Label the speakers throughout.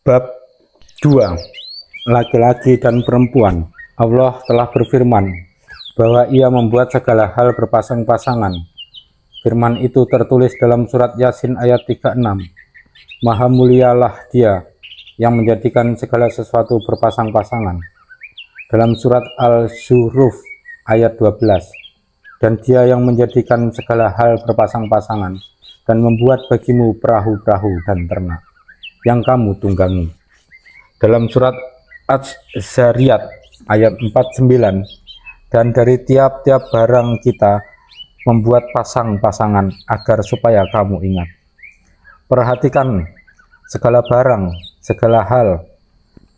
Speaker 1: Bab 2. Laki-laki dan perempuan. Allah telah berfirman bahwa Ia membuat segala hal berpasang-pasangan. Firman itu tertulis dalam surat Yasin ayat 36. Maha mulialah Dia yang menjadikan segala sesuatu berpasang-pasangan. Dalam surat Al-Zukhruf ayat 12. Dan Dia yang menjadikan segala hal berpasang-pasangan dan membuat bagimu perahu-perahu dan ternak yang kamu tunggangi. Dalam surat Az-Zariyat ayat 49, dan dari tiap-tiap barang kita membuat pasang-pasangan agar supaya kamu ingat. Perhatikan segala barang, segala hal.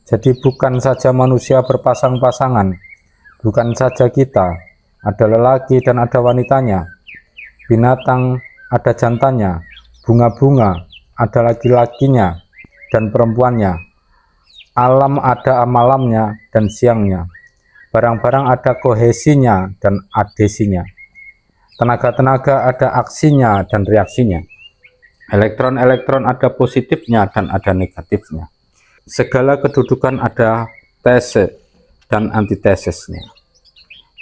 Speaker 1: Jadi bukan saja manusia berpasang-pasangan, bukan saja kita, ada lelaki dan ada wanitanya, binatang ada jantannya, bunga-bunga ada laki-lakinya dan perempuannya, alam ada malamnya dan siangnya, barang-barang ada kohesinya dan adesinya, tenaga-tenaga ada aksinya dan reaksinya, elektron-elektron ada positifnya dan ada negatifnya, segala kedudukan ada tese dan antitesesnya.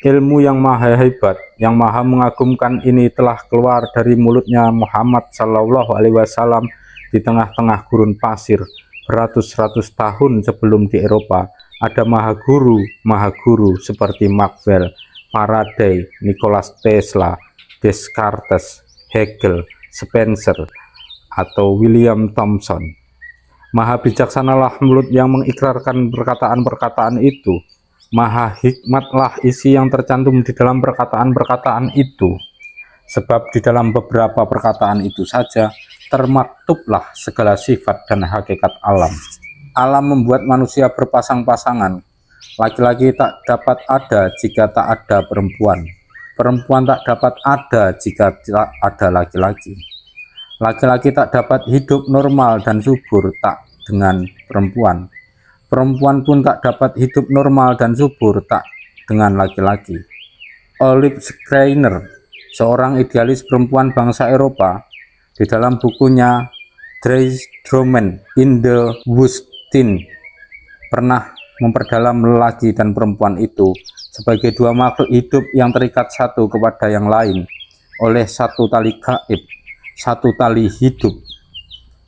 Speaker 1: Ilmu yang maha hebat, yang maha mengagumkan ini telah keluar dari mulutnya Muhammad Sallallahu Alaihi Wasallam di tengah-tengah gurun pasir beratus-ratus tahun sebelum di Eropa ada maha guru seperti Maxwell, Faraday, Nikola Tesla, Descartes, Hegel, Spencer, atau William Thomson. Maha bijaksanalah mulut yang mengikrarkan perkataan-perkataan itu. Maha hikmatlah isi yang tercantum di dalam perkataan-perkataan itu. Sebab di dalam beberapa perkataan itu saja termaktublah segala sifat dan hakikat alam. Alam membuat manusia berpasang-pasangan. Laki-laki tak dapat ada jika tak ada perempuan. Perempuan tak dapat ada jika tak ada laki-laki. Laki-laki tak dapat hidup normal dan subur tak dengan perempuan. Perempuan pun tak dapat hidup normal dan subur tak dengan laki-laki. Olive Schreiner, seorang idealis perempuan bangsa Eropa, di dalam bukunya Dreamland in the Wustin pernah memperdalam lelaki dan perempuan itu sebagai dua makhluk hidup yang terikat satu kepada yang lain oleh satu tali gaib, satu tali hidup.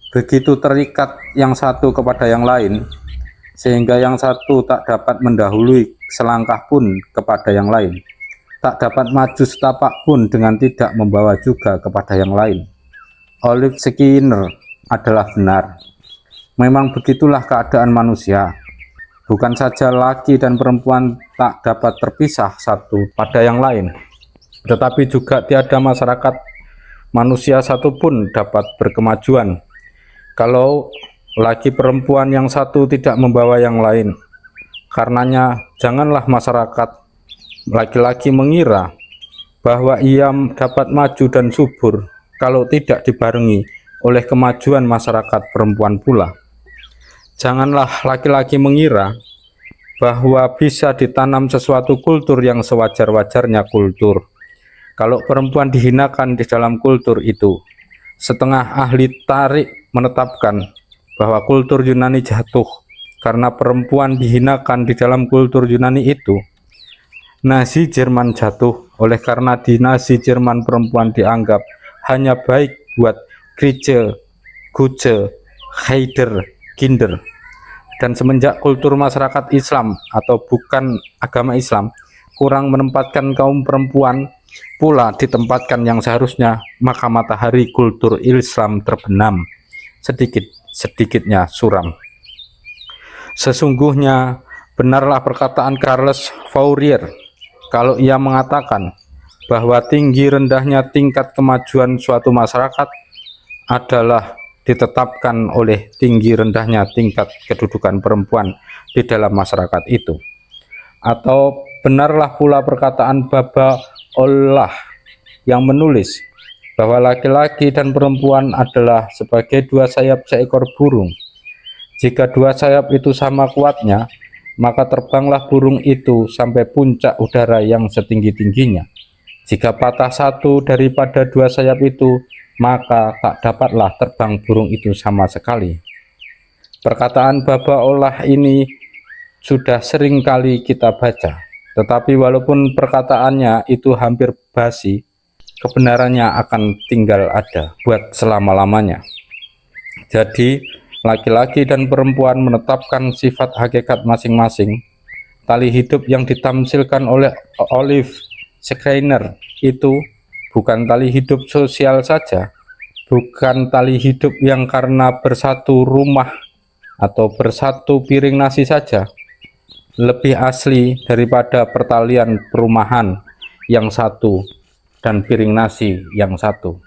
Speaker 1: Begitu terikat yang satu kepada yang lain, sehingga yang satu tak dapat mendahului selangkah pun kepada yang lain, tak dapat maju setapak pun dengan tidak membawa juga kepada yang lain. Olive Schreiner adalah benar. Memang begitulah keadaan manusia. Bukan saja laki dan perempuan tak dapat terpisah satu pada yang lain, tetapi juga tiada masyarakat manusia satupun dapat berkemajuan kalau laki perempuan yang satu tidak membawa yang lain. Karenanya janganlah masyarakat laki-laki mengira bahwa ia dapat maju dan subur kalau tidak dibarengi oleh kemajuan masyarakat perempuan pula. Janganlah laki-laki mengira bahwa bisa ditanam sesuatu kultur yang sewajar-wajarnya kultur kalau perempuan dihinakan di dalam kultur itu. Setengah ahli tarik menetapkan bahwa kultur Yunani jatuh karena perempuan dihinakan di dalam kultur Yunani itu. Nazi Jerman jatuh oleh karena di Nazi Jerman perempuan dianggap hanya baik buat Grieche, Guce, Heider, Kinder. Dan semenjak kultur masyarakat Islam atau bukan agama Islam kurang menempatkan kaum perempuan pula ditempatkan yang seharusnya, maka matahari kultur Islam terbenam sedikit-sedikitnya suram. Sesungguhnya benarlah perkataan Charles Fourier kalau ia mengatakan bahwa tinggi rendahnya tingkat kemajuan suatu masyarakat adalah ditetapkan oleh tinggi rendahnya tingkat kedudukan perempuan di dalam masyarakat itu. Atau benarlah pula perkataan Baba Allah yang menulis bahwa laki-laki dan perempuan adalah sebagai dua sayap seekor burung. Jika dua sayap itu sama kuatnya, maka terbanglah burung itu sampai puncak udara yang setinggi-tingginya. Jika patah satu daripada dua sayap itu, maka tak dapatlah terbang burung itu sama sekali. Perkataan Baba Olah ini sudah sering kali kita baca, tetapi walaupun perkataannya itu hampir basi, kebenarannya akan tinggal ada buat selama-lamanya. Jadi, laki-laki dan perempuan menetapkan sifat hakikat masing-masing. Tali hidup yang ditamsilkan oleh Olive Schreiner itu bukan tali hidup sosial saja, bukan tali hidup yang karena bersatu rumah atau bersatu piring nasi saja, lebih asli daripada pertalian perumahan yang satu dan piring nasi yang satu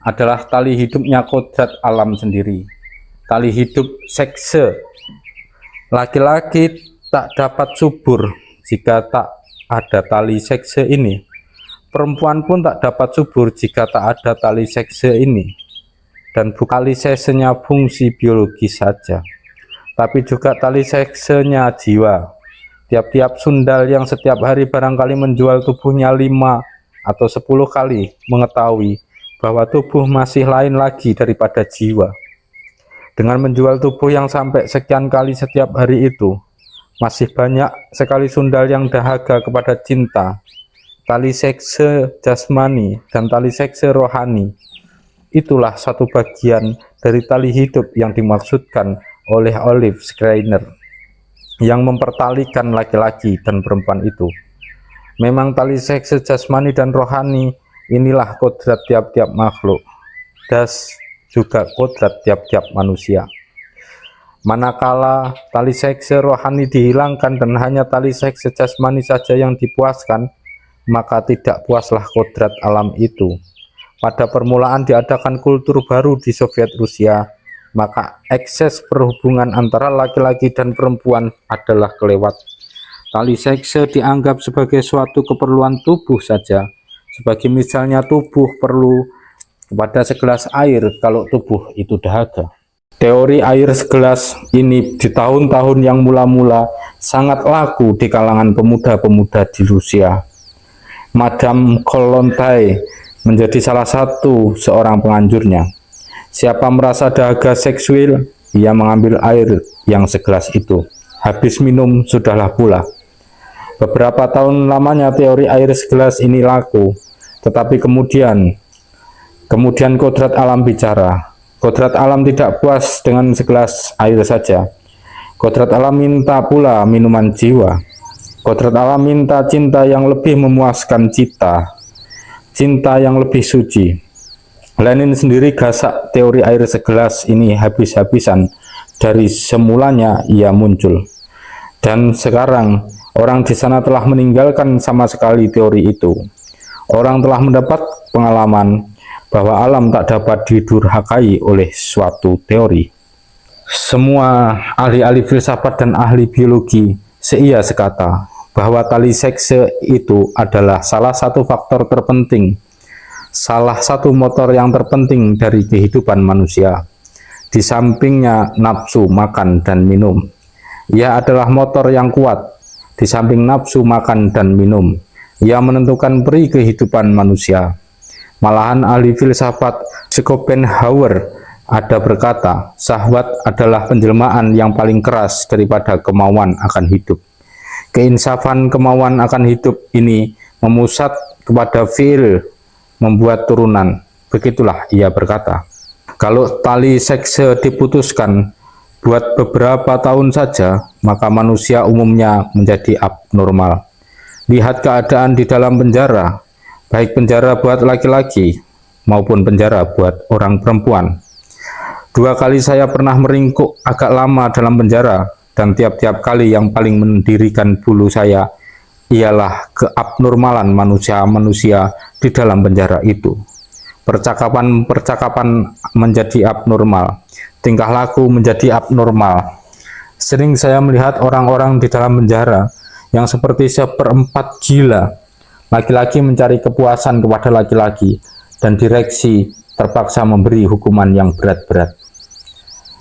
Speaker 1: adalah tali hidupnya kodrat alam sendiri, tali hidup sekse. Laki-laki tak dapat subur jika tak ada tali sekse ini. Perempuan pun tak dapat subur jika tak ada tali sekse ini. Dan bukan tali seksenya fungsi biologis saja, tapi juga tali seksenya jiwa. Tiap-tiap sundal yang setiap hari barangkali menjual tubuhnya 5 atau 10 kali mengetahui bahwa tubuh masih lain lagi daripada jiwa. Dengan menjual tubuh yang sampai sekian kali setiap hari itu, masih banyak sekali sundal yang dahaga kepada cinta, tali sekse jasmani dan tali sekse rohani. Itulah satu bagian dari tali hidup yang dimaksudkan oleh Olive Schreiner yang mempertalikan laki-laki dan perempuan itu. Memang tali sekse jasmani dan rohani inilah kodrat tiap-tiap makhluk, das juga kodrat tiap-tiap manusia. Manakala tali sekse rohani dihilangkan dan hanya tali sekse jasmani saja yang dipuaskan, maka tidak puaslah kodrat alam itu. Pada permulaan diadakan kultur baru di Soviet Rusia, maka ekses perhubungan antara laki-laki dan perempuan adalah kelewat. Tali sekse dianggap sebagai suatu keperluan tubuh saja, sebagai misalnya tubuh perlu kepada segelas air kalau tubuh itu dahaga. Teori air segelas ini di tahun-tahun yang mula-mula sangat laku di kalangan pemuda-pemuda di Rusia. Madame Kollontai menjadi salah satu seorang penganjurnya. Siapa merasa dahaga seksual, ia mengambil air yang segelas itu. Habis minum, sudahlah pula. Beberapa tahun lamanya teori air segelas ini laku, tetapi kemudian kodrat alam bicara. Kodrat alam tidak puas dengan segelas air saja. Kodrat alam minta pula minuman jiwa. Kodrat alam minta cinta yang lebih memuaskan cita, cinta yang lebih suci. Lenin sendiri gasak teori air segelas ini habis-habisan. Dari semulanya ia muncul. Dan sekarang orang di sana telah meninggalkan sama sekali teori itu. Orang telah mendapat pengalaman bahwa alam tak dapat didurhakai oleh suatu teori. Semua ahli-ahli filsafat dan ahli biologi seia sekata bahwa tali sekse itu adalah salah satu faktor terpenting, salah satu motor yang terpenting dari kehidupan manusia. Di sampingnya nafsu makan dan minum. Ia adalah motor yang kuat. Di samping nafsu makan dan minum, ia menentukan peri kehidupan manusia. Malahan ahli filsafat Schopenhauer ada berkata, syahwat adalah penjelmaan yang paling keras daripada kemauan akan hidup. Keinsafan kemauan akan hidup ini memusat kepada fiil membuat turunan. Begitulah ia berkata. Kalau tali sekse diputuskan buat beberapa tahun saja, maka manusia umumnya menjadi abnormal. Lihat keadaan di dalam penjara, baik penjara buat laki-laki maupun penjara buat orang perempuan. 2 kali saya pernah meringkuk agak lama dalam penjara, dan tiap-tiap kali yang paling mendirikan bulu saya ialah keabnormalan manusia-manusia di dalam penjara itu. Percakapan menjadi abnormal, tingkah laku menjadi abnormal. Sering saya melihat orang-orang di dalam penjara yang seperti seperempat gila. Laki-laki mencari kepuasan kepada laki-laki, dan direksi terpaksa memberi hukuman yang berat-berat.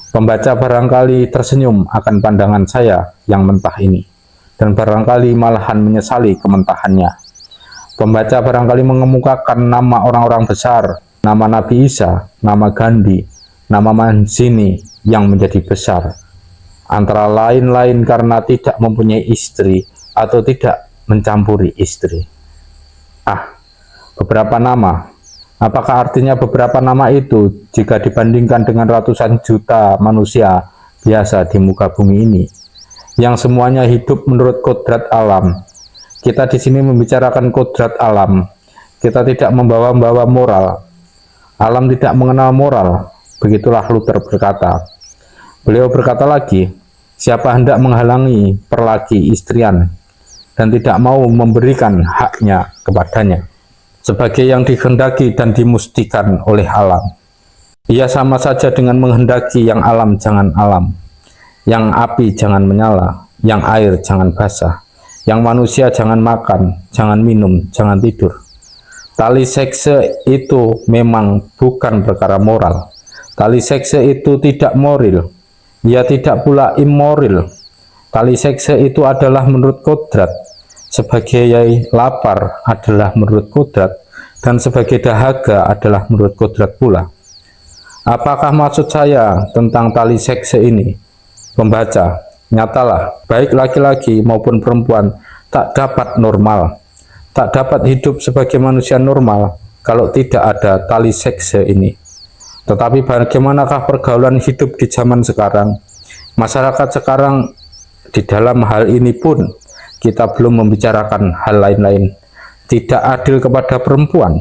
Speaker 1: Pembaca barangkali tersenyum akan pandangan saya yang mentah ini, dan barangkali malahan menyesali kementahannya. Pembaca barangkali mengemukakan nama orang-orang besar nama Nabi Isa, nama Gandhi, nama Mancini yang menjadi besar. Antara lain-lain karena tidak mempunyai istri atau tidak mencampuri istri. Beberapa nama. Apakah artinya beberapa nama itu jika dibandingkan dengan ratusan juta manusia biasa di muka bumi ini, yang semuanya hidup menurut kodrat alam? Kita di sini membicarakan kodrat alam. Kita tidak membawa-bawa moral. Alam tidak mengenal moral. Begitulah Luther berkata. Beliau berkata lagi, siapa hendak menghalangi perlaki istrian dan tidak mau memberikan haknya kepadanya sebagai yang dikehendaki dan dimustikan oleh alam, ia sama saja dengan menghendaki yang alam jangan alam, yang api jangan menyala, yang air jangan basah, yang manusia jangan makan, jangan minum, jangan tidur. Tali sekse itu memang bukan perkara moral. Tali sekse itu tidak moral, ia tidak pula immoral. Tali sekse itu adalah menurut kodrat, sebagai lapar adalah menurut kodrat, dan sebagai dahaga adalah menurut kodrat pula. Apakah maksud saya tentang tali sekse ini? Pembaca, nyatalah, baik laki-laki maupun perempuan tak dapat normal, tak dapat hidup sebagai manusia normal kalau tidak ada tali sekse ini. Tetapi bagaimanakah pergaulan hidup di zaman sekarang? Masyarakat sekarang di dalam hal ini pun kita belum membicarakan hal lain-lain. Tidak adil kepada perempuan.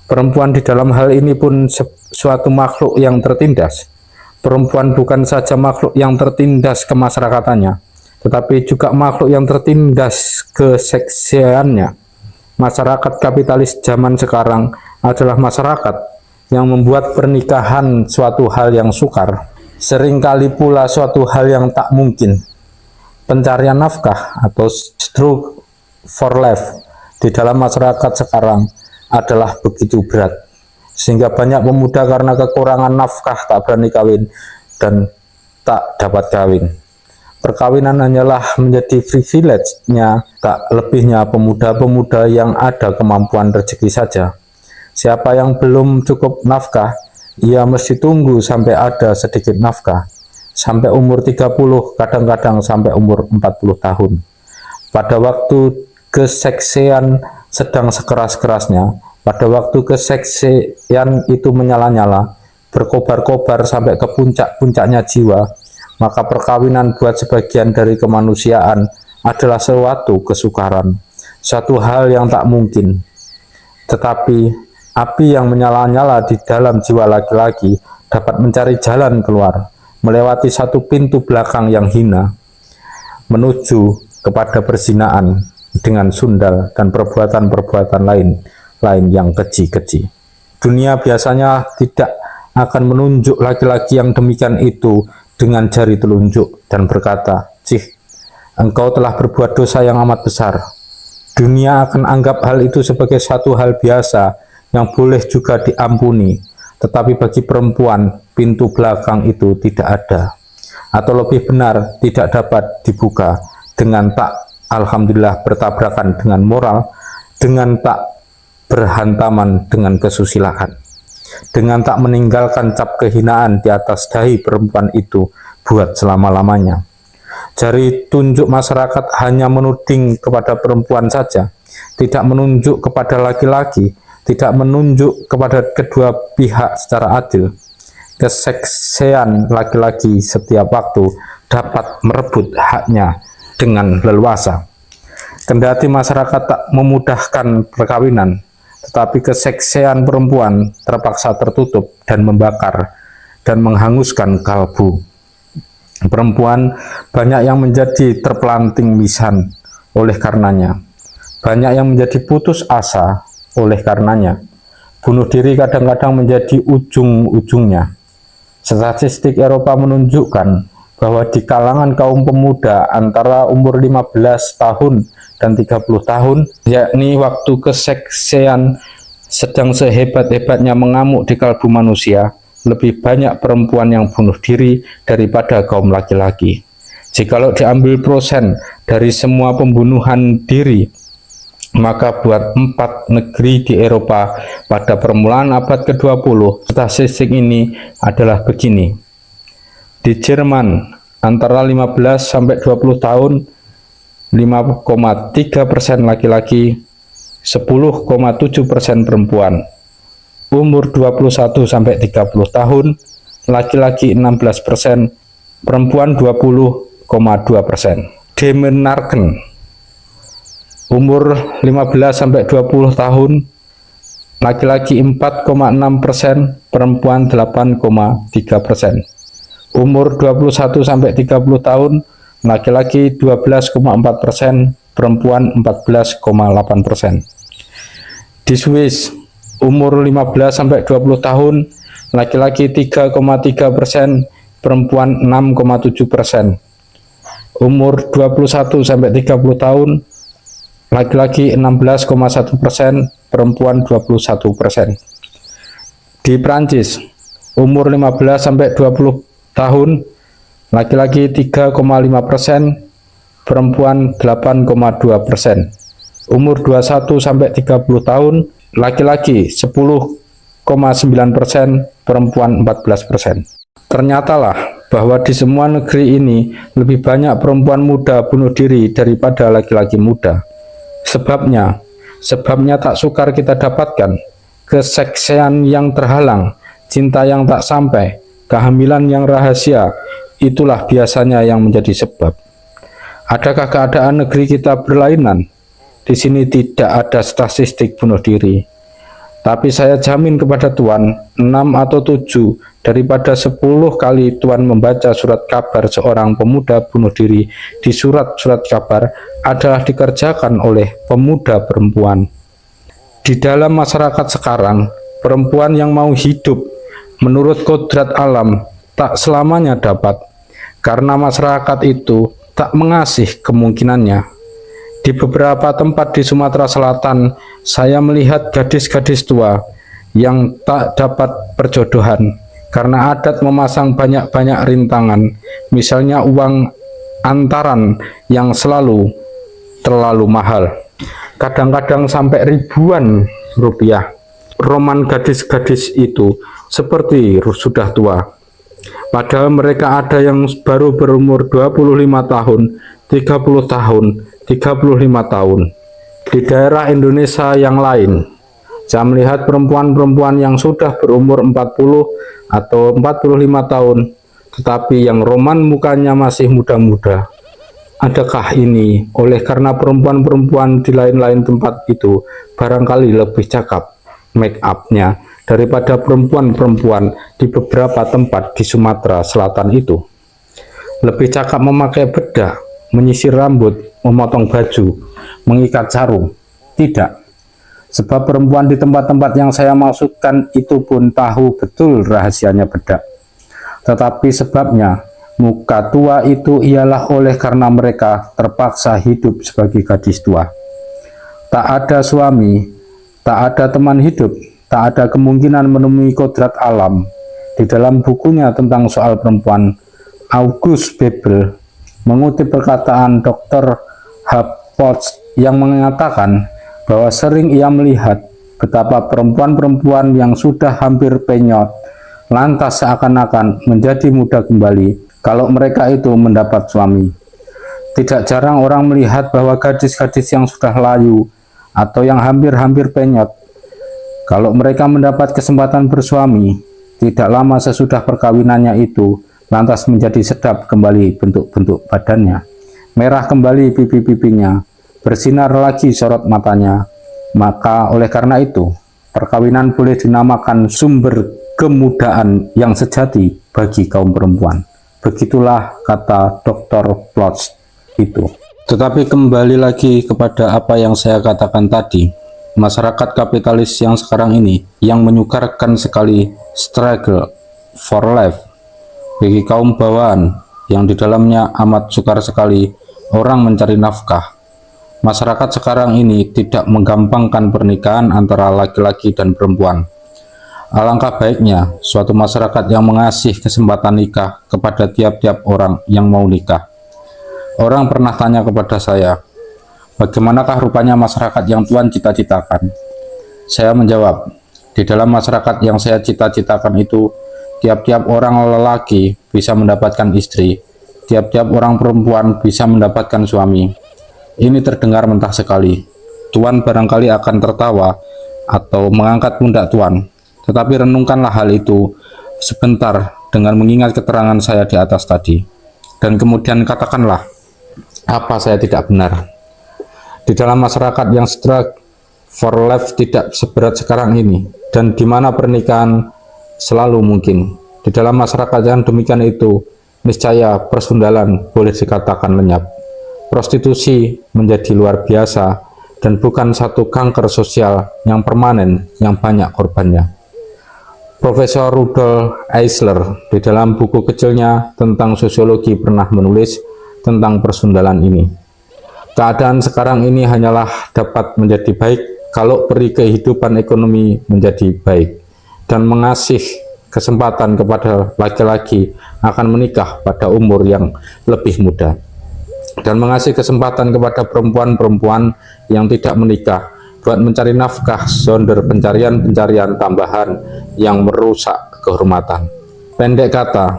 Speaker 1: Perempuan di dalam hal ini pun suatu makhluk yang tertindas. Perempuan bukan saja makhluk yang tertindas kemasyarakatannya, tetapi juga makhluk yang tertindas keseksiannya. Masyarakat kapitalis zaman sekarang adalah masyarakat yang membuat pernikahan suatu hal yang sukar, seringkali pula suatu hal yang tak mungkin. Pencarian nafkah atau struggle for life di dalam masyarakat sekarang adalah begitu berat, sehingga banyak pemuda karena kekurangan nafkah tak berani kawin dan tak dapat kawin. Perkawinan hanyalah menjadi privilege-nya, tak lebihnya pemuda-pemuda yang ada kemampuan rezeki saja. Siapa yang belum cukup nafkah, ia mesti tunggu sampai ada sedikit nafkah, sampai umur 30, kadang-kadang sampai umur 40 tahun. Pada waktu keseksian sedang sekeras-kerasnya, pada waktu keseksian itu menyala-nyala, berkobar-kobar sampai ke puncak-puncaknya jiwa, maka perkawinan buat sebagian dari kemanusiaan adalah suatu kesukaran, suatu hal yang tak mungkin. Tetapi api yang menyala-nyala di dalam jiwa laki-laki dapat mencari jalan keluar, melewati satu pintu belakang yang hina, menuju kepada perzinaan dengan sundal dan perbuatan-perbuatan lain yang keji-keji. Dunia biasanya tidak akan menunjuk laki-laki yang demikian itu dengan jari telunjuk dan berkata, "Cih, engkau telah berbuat dosa yang amat besar." Dunia akan anggap hal itu sebagai satu hal biasa yang boleh juga diampuni. Tetapi bagi perempuan, pintu belakang itu tidak ada, atau lebih benar, tidak dapat dibuka dengan tak, alhamdulillah, bertabrakan dengan moral, dengan tak berhantaman dengan kesusilaan, dengan tak meninggalkan cap kehinaan di atas dahi perempuan itu buat selama-lamanya. Jari tunjuk masyarakat hanya menuding kepada perempuan saja, tidak menunjuk kepada laki-laki, tidak menunjuk kepada kedua pihak secara adil. Keseksian laki-laki setiap waktu dapat merebut haknya dengan leluasa. Kendati masyarakat tak memudahkan perkawinan, tetapi keseksian perempuan terpaksa tertutup dan membakar dan menghanguskan kalbu. Perempuan banyak yang menjadi terpelanting lisan oleh karenanya. Banyak yang menjadi putus asa oleh karenanya. Bunuh diri kadang-kadang menjadi ujung-ujungnya. Statistik Eropa menunjukkan bahwa di kalangan kaum pemuda antara umur 15 tahun dan 30 tahun, yakni waktu keseksian sedang sehebat-hebatnya mengamuk di kalbu manusia, lebih banyak perempuan yang bunuh diri daripada kaum laki-laki. Jikalau diambil prosen dari semua pembunuhan diri Maka buat 4 negeri di Eropa pada permulaan abad ke-20, statistik ini adalah begini. Di Jerman, antara 15 sampai 20 tahun, 5,3% laki-laki, 10,7% perempuan. Umur 21 sampai 30 tahun, laki-laki 16%, perempuan 20,2%. Demenarken, umur 15 sampai 20 tahun, laki-laki 4,6%, perempuan 8,3%. Umur 21 sampai 30 tahun, laki-laki 12,4%, perempuan 14,8%. Di Swiss, umur 15 sampai 20 tahun, laki-laki 3,3%, perempuan 6,7%. Umur 21 sampai 30 tahun, laki-laki 16,1%, perempuan 21%. Di Prancis, umur 15 sampai 20 tahun, laki-laki 3,5%, perempuan 8,2%. Umur 21 sampai 30 tahun, laki-laki 10,9%, perempuan 14%. Ternyatalah bahwa di semua negeri ini lebih banyak perempuan muda bunuh diri daripada laki-laki muda. Sebabnya tak sukar kita dapatkan, keseksian yang terhalang, cinta yang tak sampai, kehamilan yang rahasia, itulah biasanya yang menjadi sebab. Adakah keadaan negeri kita berlainan? Di sini tidak ada statistik bunuh diri. Tapi saya jamin kepada Tuhan, 6 atau 7 daripada 10 kali Tuhan membaca surat kabar seorang pemuda bunuh diri di surat-surat kabar adalah dikerjakan oleh pemuda perempuan. Di dalam masyarakat sekarang, perempuan yang mau hidup menurut kodrat alam tak selamanya dapat, karena masyarakat itu tak mengasih kemungkinannya. Di beberapa tempat di Sumatera Selatan, saya melihat gadis-gadis tua yang tak dapat perjodohan karena adat memasang banyak-banyak rintangan, misalnya uang antaran yang terlalu mahal, kadang-kadang sampai ribuan rupiah. Roman gadis-gadis itu seperti sudah tua, padahal mereka ada yang baru berumur 25 tahun, 30 tahun, 35 tahun. Di daerah Indonesia yang lain, saya melihat perempuan-perempuan yang sudah berumur 40 atau 45 tahun, tetapi yang roman mukanya masih muda-muda. Adakah ini oleh karena perempuan-perempuan di lain-lain tempat itu barangkali lebih cakap make up-nya daripada perempuan-perempuan di beberapa tempat di Sumatera Selatan itu? Lebih cakap memakai bedak, menyisir rambut, memotong baju, mengikat sarung? Tidak. Sebab perempuan di tempat-tempat yang saya maksudkan itu pun tahu betul rahasianya bedak. Tetapi sebabnya, muka tua itu ialah oleh karena mereka terpaksa hidup sebagai gadis tua. Tak ada suami, tak ada teman hidup, tak ada kemungkinan menemui kodrat alam. Di dalam bukunya tentang soal perempuan, August Bebel mengutip perkataan Dr. Potts yang mengatakan bahwa sering ia melihat betapa perempuan-perempuan yang sudah hampir penyot lantas seakan-akan menjadi muda kembali kalau mereka itu mendapat suami. Tidak jarang orang melihat bahwa gadis-gadis yang sudah layu atau yang hampir-hampir penyot, kalau mereka mendapat kesempatan bersuami, tidak lama sesudah perkawinannya itu lantas menjadi sedap kembali bentuk-bentuk badannya, merah kembali pipi-pipinya, bersinar lagi sorot matanya. Maka oleh karena itu, perkawinan boleh dinamakan sumber kemudaan yang sejati bagi kaum perempuan. Begitulah kata Dr. Potts itu. Tetapi kembali lagi kepada apa yang saya katakan tadi, masyarakat kapitalis yang sekarang ini yang menyukarkan sekali struggle for life bagi kaum bawahan yang di dalamnya amat sukar sekali orang mencari nafkah. Masyarakat sekarang ini tidak menggampangkan pernikahan antara laki-laki dan perempuan. Alangkah baiknya suatu masyarakat yang mengasih kesempatan nikah kepada tiap-tiap orang yang mau nikah. Orang pernah tanya kepada saya, bagaimanakah rupanya masyarakat yang Tuhan cita-citakan? Saya menjawab, di dalam masyarakat yang saya cita-citakan itu, tiap-tiap orang lelaki bisa mendapatkan istri, tiap-tiap orang perempuan bisa mendapatkan suami. Ini terdengar mentah sekali. Tuhan barangkali akan tertawa atau mengangkat pundak Tuhan. Tetapi renungkanlah hal itu sebentar dengan mengingat keterangan saya di atas tadi. Dan kemudian katakanlah, apa saya tidak benar? Di dalam masyarakat yang struggle for life tidak seberat sekarang ini, dan di mana pernikahan selalu mungkin. Di dalam masyarakat yang demikian itu, niscaya persundalan boleh dikatakan lenyap. Prostitusi menjadi luar biasa dan bukan satu kanker sosial yang permanen yang banyak korbannya. Profesor Rudolf Eisler di dalam buku kecilnya tentang sosiologi pernah menulis tentang persundalan ini. Keadaan sekarang ini hanyalah dapat menjadi baik kalau peri kehidupan ekonomi menjadi baik dan mengasih kesempatan kepada laki-laki akan menikah pada umur yang lebih muda dan mengasih kesempatan kepada perempuan-perempuan yang tidak menikah buat mencari nafkah sonder pencarian-pencarian tambahan yang merusak kehormatan. Pendek kata,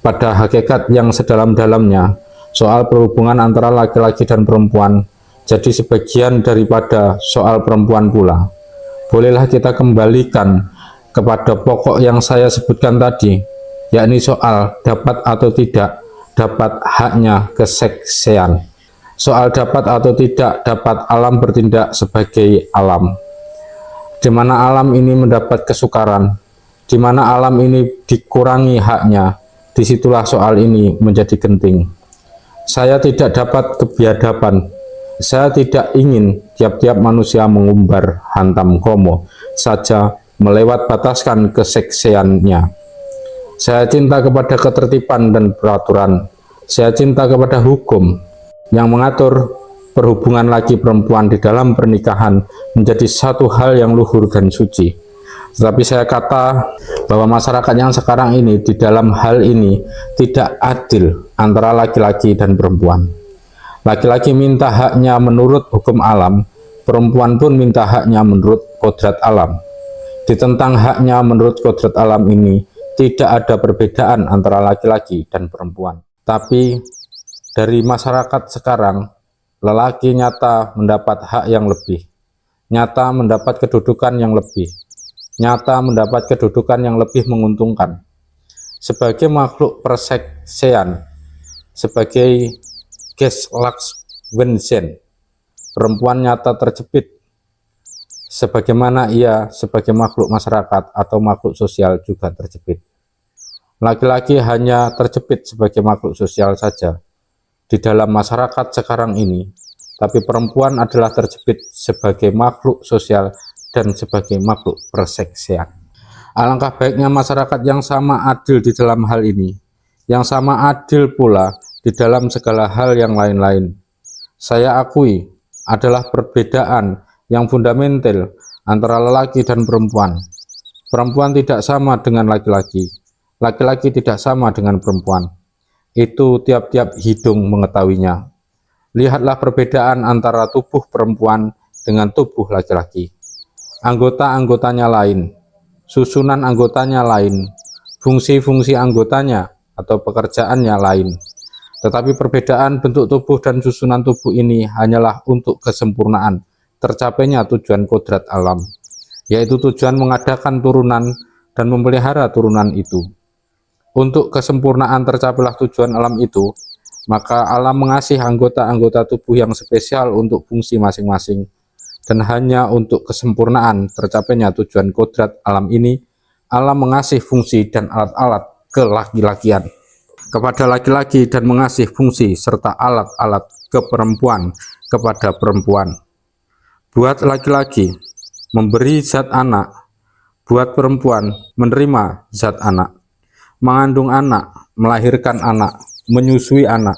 Speaker 1: pada hakikat yang sedalam-dalamnya, soal perhubungan antara laki-laki dan perempuan jadi sebagian daripada soal perempuan pula. Bolehlah kita kembalikan kepada pokok yang saya sebutkan tadi, yakni soal dapat atau tidak dapat haknya keseksian. Soal dapat atau tidak dapat alam bertindak sebagai alam. Di mana alam ini mendapat kesukaran, di mana alam ini dikurangi haknya, disitulah soal ini menjadi genting. Saya tidak dapat kebiadaban. Saya tidak ingin tiap-tiap manusia mengumbar hantam komo saja melewat bataskan keseksiannya. Saya cinta kepada ketertiban dan peraturan. Saya cinta kepada hukum yang mengatur perhubungan laki perempuan di dalam pernikahan menjadi satu hal yang luhur dan suci. Tetapi saya kata bahwa masyarakat yang sekarang ini di dalam hal ini tidak adil antara laki-laki dan perempuan. Laki-laki minta haknya menurut hukum alam, perempuan pun minta haknya menurut kodrat alam. Ditentang haknya menurut kodrat alam ini, tidak ada perbedaan antara laki-laki dan perempuan. Tapi dari masyarakat sekarang, lelaki nyata mendapat hak yang lebih, nyata mendapat kedudukan yang lebih, nyata mendapat kedudukan yang lebih menguntungkan. Sebagai makhluk perseksian, sebagai Geslagswensen, perempuan nyata terjepit, sebagaimana ia sebagai makhluk masyarakat atau makhluk sosial juga terjepit. Laki-laki hanya terjepit sebagai makhluk sosial saja di dalam masyarakat sekarang ini, tapi perempuan adalah terjepit sebagai makhluk sosial dan sebagai makhluk perseksian. Alangkah baiknya masyarakat yang sama adil di dalam hal ini, yang sama adil pula di dalam segala hal yang lain-lain. Saya akui adalah perbedaan yang fundamental antara lelaki dan perempuan. Perempuan tidak sama dengan laki-laki, laki-laki tidak sama dengan perempuan. Itu tiap-tiap hidung mengetahuinya. Lihatlah perbedaan antara tubuh perempuan dengan tubuh laki-laki. Anggota-anggotanya lain, susunan anggotanya lain, fungsi-fungsi anggotanya atau pekerjaannya lain. Tetapi perbedaan bentuk tubuh dan susunan tubuh ini hanyalah untuk kesempurnaan tercapainya tujuan kodrat alam, yaitu tujuan mengadakan turunan dan memelihara turunan itu. Untuk kesempurnaan tercapailah tujuan alam itu, maka alam mengasih anggota-anggota tubuh yang spesial untuk fungsi masing-masing, dan hanya untuk kesempurnaan tercapainya tujuan kodrat alam ini, alam mengasih fungsi dan alat-alat kelaki-lakian kepada laki-laki dan mengasih fungsi serta alat-alat keperempuan kepada perempuan. Buat laki-laki memberi zat anak, buat perempuan menerima zat anak, mengandung anak, melahirkan anak, menyusui anak,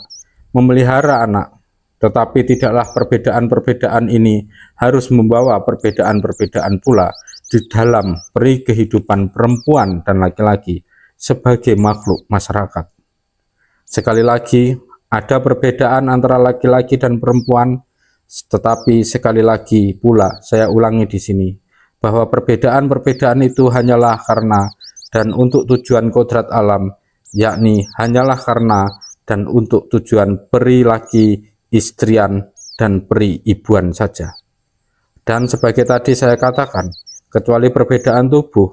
Speaker 1: memelihara anak. Tetapi tidaklah perbedaan-perbedaan ini harus membawa perbedaan-perbedaan pula di dalam peri kehidupan perempuan dan laki-laki sebagai makhluk masyarakat. Sekali lagi, ada perbedaan antara laki-laki dan perempuan Tetapi sekali lagi pula saya ulangi di sini, bahwa perbedaan-perbedaan itu hanyalah karena dan untuk tujuan kodrat alam, yakni hanyalah karena dan untuk tujuan peri laki istrian dan peri ibuan saja. Dan sebagai tadi saya katakan, kecuali perbedaan tubuh,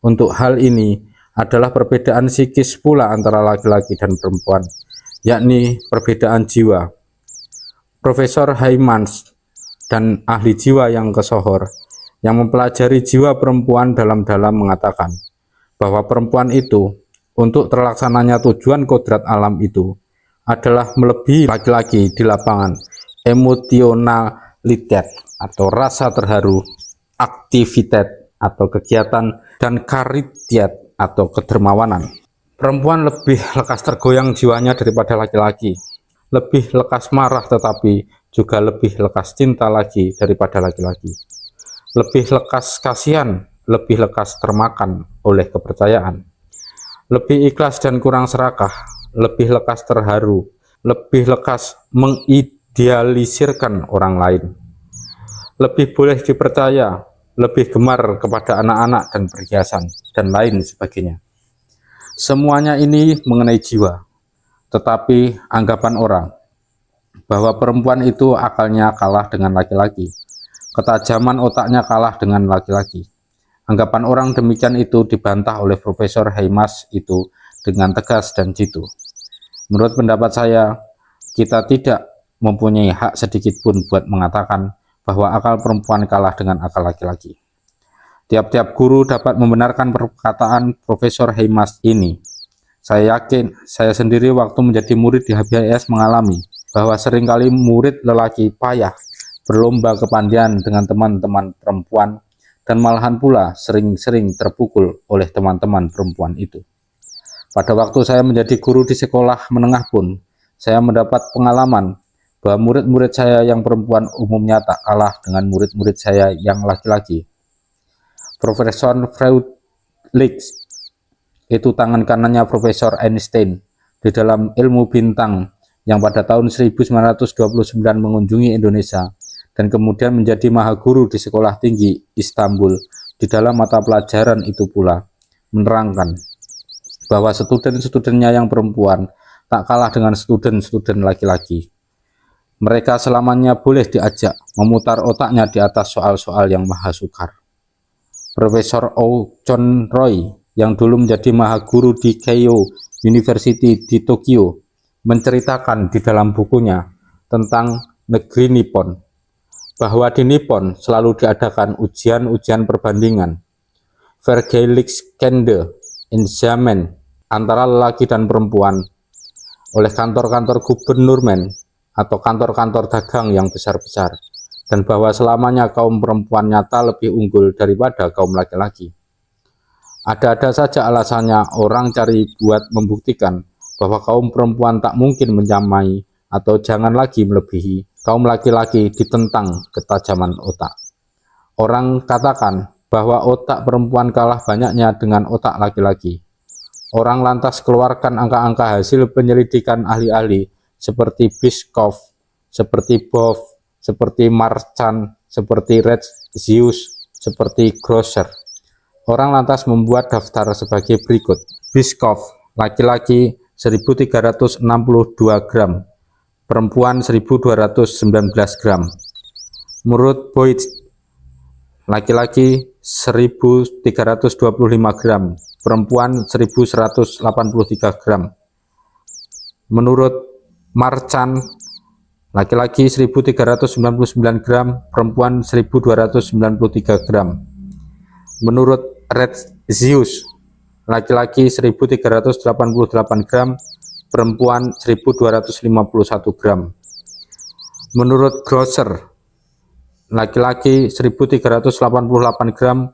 Speaker 1: untuk hal ini adalah perbedaan psikis pula antara laki-laki dan perempuan, yakni perbedaan jiwa. Profesor Heymans dan ahli jiwa yang kesohor yang mempelajari jiwa perempuan dalam-dalam mengatakan bahwa perempuan itu untuk terlaksananya tujuan kodrat alam itu adalah melebihi laki-laki di lapangan emosionalitet atau rasa terharu, aktivitas atau kegiatan, dan karitiat atau kedermawanan. Perempuan lebih lekas tergoyang jiwanya daripada laki-laki, lebih lekas marah tetapi juga lebih lekas cinta lagi daripada laki-laki, lebih lekas kasihan, lebih lekas termakan oleh kepercayaan, lebih ikhlas dan kurang serakah, lebih lekas terharu, lebih lekas mengidealisirkan orang lain, lebih boleh dipercaya, lebih gemar kepada anak-anak dan perhiasan, dan lain sebagainya. Semuanya ini mengenai jiwa, tetapi anggapan orang bahwa perempuan itu akalnya kalah dengan laki-laki, ketajaman otaknya kalah dengan laki-laki. Anggapan orang demikian itu dibantah oleh Profesor Heymans itu dengan tegas dan jitu. Menurut pendapat saya, kita tidak mempunyai hak sedikit pun buat mengatakan bahwa akal perempuan kalah dengan akal laki-laki. Tiap-tiap guru dapat membenarkan perkataan Profesor Heymans ini. Saya yakin, saya sendiri waktu menjadi murid di HBIS mengalami bahwa seringkali murid lelaki payah berlomba kepandian dengan teman-teman perempuan dan malahan pula sering-sering terpukul oleh teman-teman perempuan itu. Pada waktu saya menjadi guru di sekolah menengah pun, saya mendapat pengalaman bahwa murid-murid saya yang perempuan umumnya tak kalah dengan murid-murid saya yang laki-laki. Profesor Freudlich itu tangan kanannya Profesor Einstein di dalam ilmu bintang yang pada tahun 1929 mengunjungi Indonesia dan kemudian menjadi mahaguru di Sekolah Tinggi Istanbul. Di dalam mata pelajaran itu pula menerangkan bahwa studen-studennya yang perempuan tak kalah dengan studen-studen laki-laki. Mereka selamanya boleh diajak memutar otaknya di atas soal-soal yang maha sukar. Profesor Oh Chon Roy yang dulu menjadi mahaguru di Keio University di Tokyo menceritakan di dalam bukunya tentang negeri Nippon bahwa di Nippon selalu diadakan ujian-ujian perbandingan Vergleichskunde Examen antara lelaki dan perempuan oleh kantor-kantor gubernurmen atau kantor-kantor dagang yang besar-besar, dan bahwa selamanya kaum perempuan nyata lebih unggul daripada kaum laki-laki. Ada-ada saja alasannya orang cari buat membuktikan bahwa kaum perempuan tak mungkin menyamai atau jangan lagi melebihi kaum laki-laki di tentang ketajaman otak. Orang katakan bahwa otak perempuan kalah banyaknya dengan otak laki-laki. Orang lantas keluarkan angka-angka hasil penyelidikan ahli-ahli seperti Bischoff, seperti Boff, seperti Marchand, seperti Retzius, seperti Grosser. Orang lantas membuat daftar sebagai berikut. Bischoff, laki-laki 1362 gram, perempuan 1219 gram. Menurut Boyd, laki-laki 1325 gram, perempuan 1183 gram. Menurut Marchand, laki-laki 1399 gram, perempuan 1293 gram. Menurut Retzius, laki-laki 1388 gram, perempuan 1251 gram. Menurut Grosser, laki-laki 1388 gram,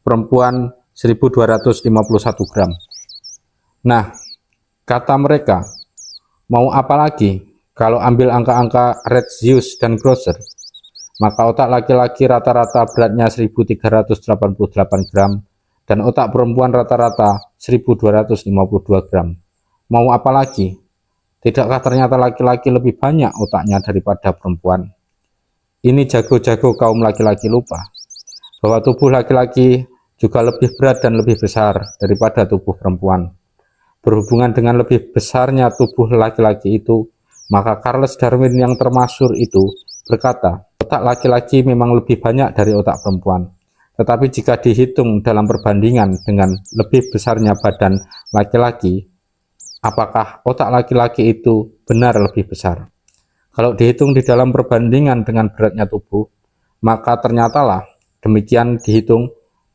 Speaker 1: perempuan 1251 gram. Nah, kata mereka, mau apa lagi kalau ambil angka-angka Retzius dan Grosser? Maka otak laki-laki rata-rata beratnya 1388 gram dan otak perempuan rata-rata 1252 gram. Mau apa lagi? Tidakkah ternyata laki-laki lebih banyak otaknya daripada perempuan? Ini jago-jago kaum laki-laki lupa bahwa tubuh laki-laki juga lebih berat dan lebih besar daripada tubuh perempuan. Berhubungan dengan lebih besarnya tubuh laki-laki itu, maka Charles Darwin yang termasyhur itu berkata, otak laki-laki memang lebih banyak dari otak perempuan. Tetapi jika dihitung dalam perbandingan dengan lebih besarnya badan laki-laki, apakah otak laki-laki itu benar lebih besar? Kalau dihitung di dalam perbandingan dengan beratnya tubuh, maka ternyatalah demikian dihitung,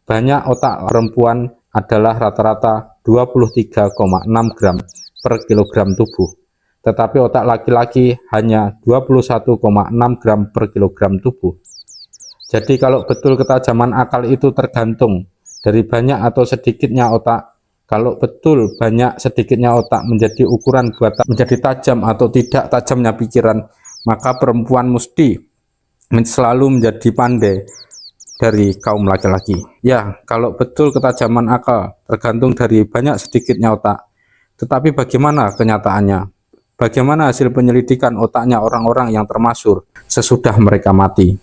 Speaker 1: banyak otak perempuan adalah rata-rata 23,6 gram per kilogram tubuh, tetapi otak laki-laki hanya 21,6 gram per kilogram tubuh. Jadi kalau betul ketajaman akal itu tergantung dari banyak atau sedikitnya otak, kalau betul banyak sedikitnya otak menjadi ukuran buat menjadi tajam atau tidak tajamnya pikiran, maka perempuan mesti selalu menjadi pandai dari kaum laki-laki. Ya, kalau betul ketajaman akal tergantung dari banyak sedikitnya otak, tetapi bagaimana kenyataannya? Bagaimana hasil penyelidikan otaknya orang-orang yang termasyhur sesudah mereka mati?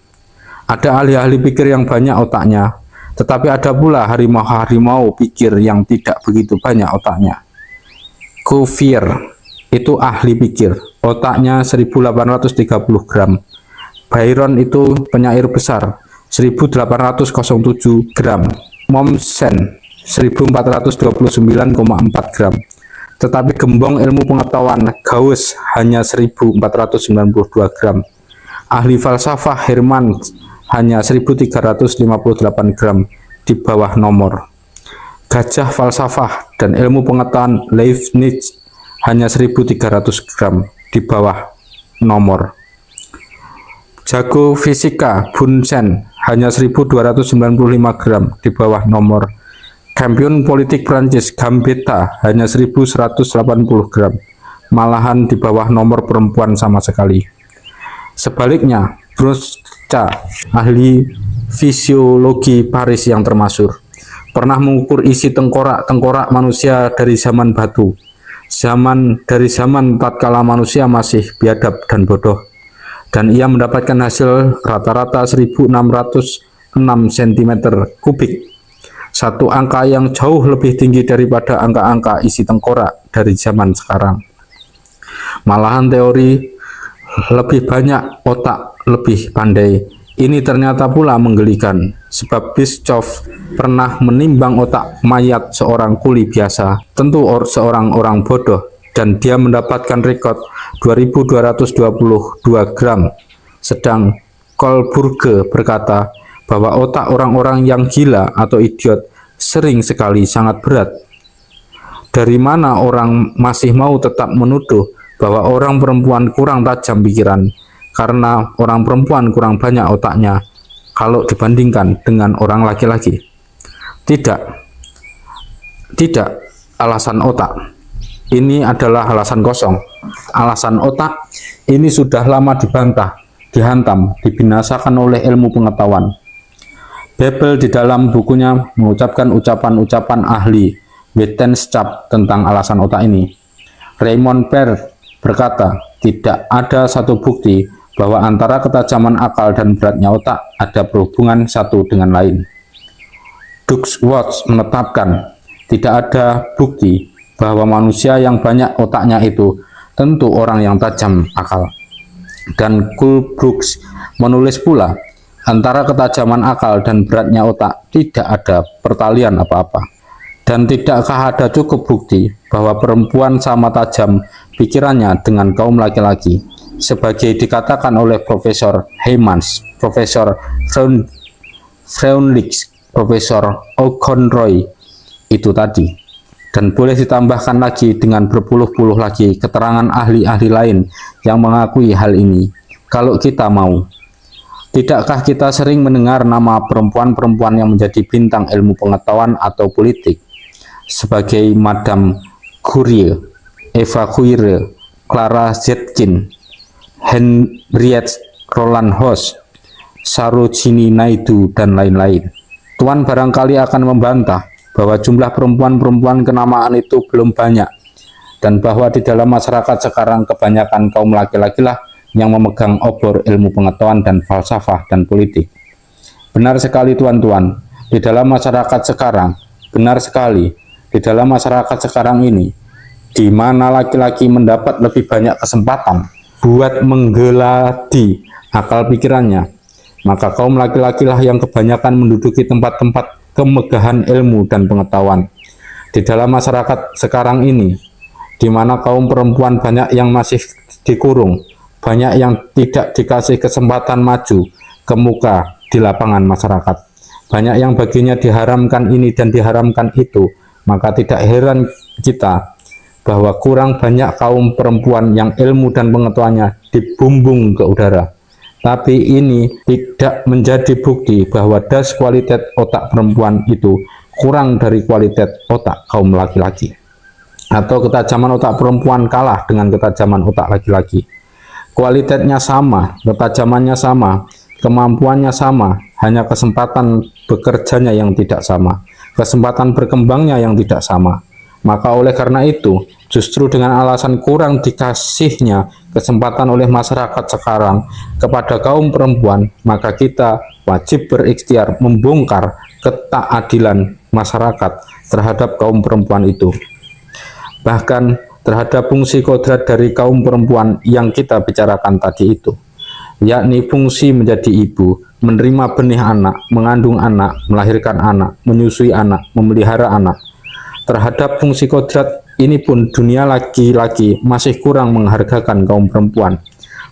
Speaker 1: Ada ahli-ahli pikir yang banyak otaknya, tetapi ada pula harimau-harimau pikir yang tidak begitu banyak otaknya. Cuvier itu ahli pikir, otaknya 1830 gram. Byron itu penyair besar, 1807 gram. Mommsen 1429,4 gram. Tetapi gembong ilmu pengetahuan Gauss hanya 1492 gram. Ahli falsafah Hermann hanya 1358 gram, di bawah nomor. Gajah falsafah dan ilmu pengetahuan Leibniz hanya 1300 gram, di bawah nomor. Jago fisika Bunsen hanya 1295 gram, di bawah nomor. Kampion politik Prancis Gambetta hanya 1180 gram, malahan di bawah nomor perempuan sama sekali. Sebaliknya, Brusca, ahli fisiologi Paris yang termasyhur, pernah mengukur isi tengkorak manusia dari zaman batu, dari zaman tatkala manusia masih biadab dan bodoh, dan ia mendapatkan hasil rata-rata 1606 cm kubik, satu angka yang jauh lebih tinggi daripada angka-angka isi tengkorak dari zaman sekarang. Malahan teori lebih banyak otak lebih pandai ini ternyata pula menggelikan, sebab Bischoff pernah menimbang otak mayat seorang kuli biasa, tentu seorang orang bodoh, dan dia mendapatkan rekod 2222 gram. Sedang Kohlberg berkata bahwa otak orang-orang yang gila atau idiot sering sekali sangat berat. Dari mana orang masih mau tetap menuduh bahwa orang perempuan kurang tajam pikiran karena orang perempuan kurang banyak otaknya kalau dibandingkan dengan orang laki-laki? Tidak alasan otak ini adalah alasan kosong. Alasan otak ini sudah lama dibantah, dihantam, dibinasakan oleh ilmu pengetahuan. Bebel di dalam bukunya mengucapkan ucapan-ucapan ahli Wetenschap tentang alasan otak ini. Raymond Peart berkata, tidak ada satu bukti bahwa antara ketajaman akal dan beratnya otak ada berhubungan satu dengan lain. Duckworth menetapkan, tidak ada bukti bahwa manusia yang banyak otaknya itu tentu orang yang tajam akal. Dan Kohlberg menulis pula, antara ketajaman akal dan beratnya otak tidak ada pertalian apa-apa. Dan tidakkah ada cukup bukti bahwa perempuan sama tajam pikirannya dengan kaum laki-laki, sebagai dikatakan oleh Profesor Heymans, Profesor Freundlich, Profesor O'Conroy itu tadi. Dan boleh ditambahkan lagi dengan berpuluh-puluh lagi keterangan ahli-ahli lain yang mengakui hal ini, kalau kita mau. Tidakkah kita sering mendengar nama perempuan-perempuan yang menjadi bintang ilmu pengetahuan atau politik, sebagai Madame Curie, Eva Curie, Clara Zetkin, Henriette Roland House, Sarojini Naidu, dan lain-lain? Tuan barangkali akan membantah bahwa jumlah perempuan-perempuan kenamaan itu belum banyak, dan bahwa di dalam masyarakat sekarang kebanyakan kaum laki-laki lah yang memegang obor ilmu pengetahuan dan falsafah dan politik. Benar sekali tuan-tuan, di dalam masyarakat sekarang, benar sekali, di dalam masyarakat sekarang ini, di mana laki-laki mendapat lebih banyak kesempatan buat menggeladi akal pikirannya, maka kaum laki-laki lah yang kebanyakan menduduki tempat-tempat kemegahan ilmu dan pengetahuan. Di dalam masyarakat sekarang ini, di mana kaum perempuan banyak yang masih dikurung, banyak yang tidak dikasih kesempatan maju ke muka di lapangan masyarakat, banyak yang baginya diharamkan ini dan diharamkan itu, maka tidak heran kita bahwa kurang banyak kaum perempuan yang ilmu dan pengetahuannya dibumbung ke udara. Tapi ini tidak menjadi bukti bahwa das kualitas otak perempuan itu kurang dari kualitas otak kaum laki-laki, atau ketajaman otak perempuan kalah dengan ketajaman otak laki-laki. Kualitasnya sama, ketajamannya sama, kemampuannya sama, hanya kesempatan bekerjanya yang tidak sama, kesempatan berkembangnya yang tidak sama. Maka oleh karena itu, justru dengan alasan kurang dikasihnya kesempatan oleh masyarakat sekarang kepada kaum perempuan, maka kita wajib berikhtiar membongkar ketidakadilan masyarakat terhadap kaum perempuan itu. Bahkan terhadap fungsi kodrat dari kaum perempuan yang kita bicarakan tadi itu, yakni fungsi menjadi ibu, menerima benih anak, mengandung anak, melahirkan anak, menyusui anak, memelihara anak. Terhadap fungsi kodrat ini pun dunia laki-laki masih kurang menghargakan kaum perempuan.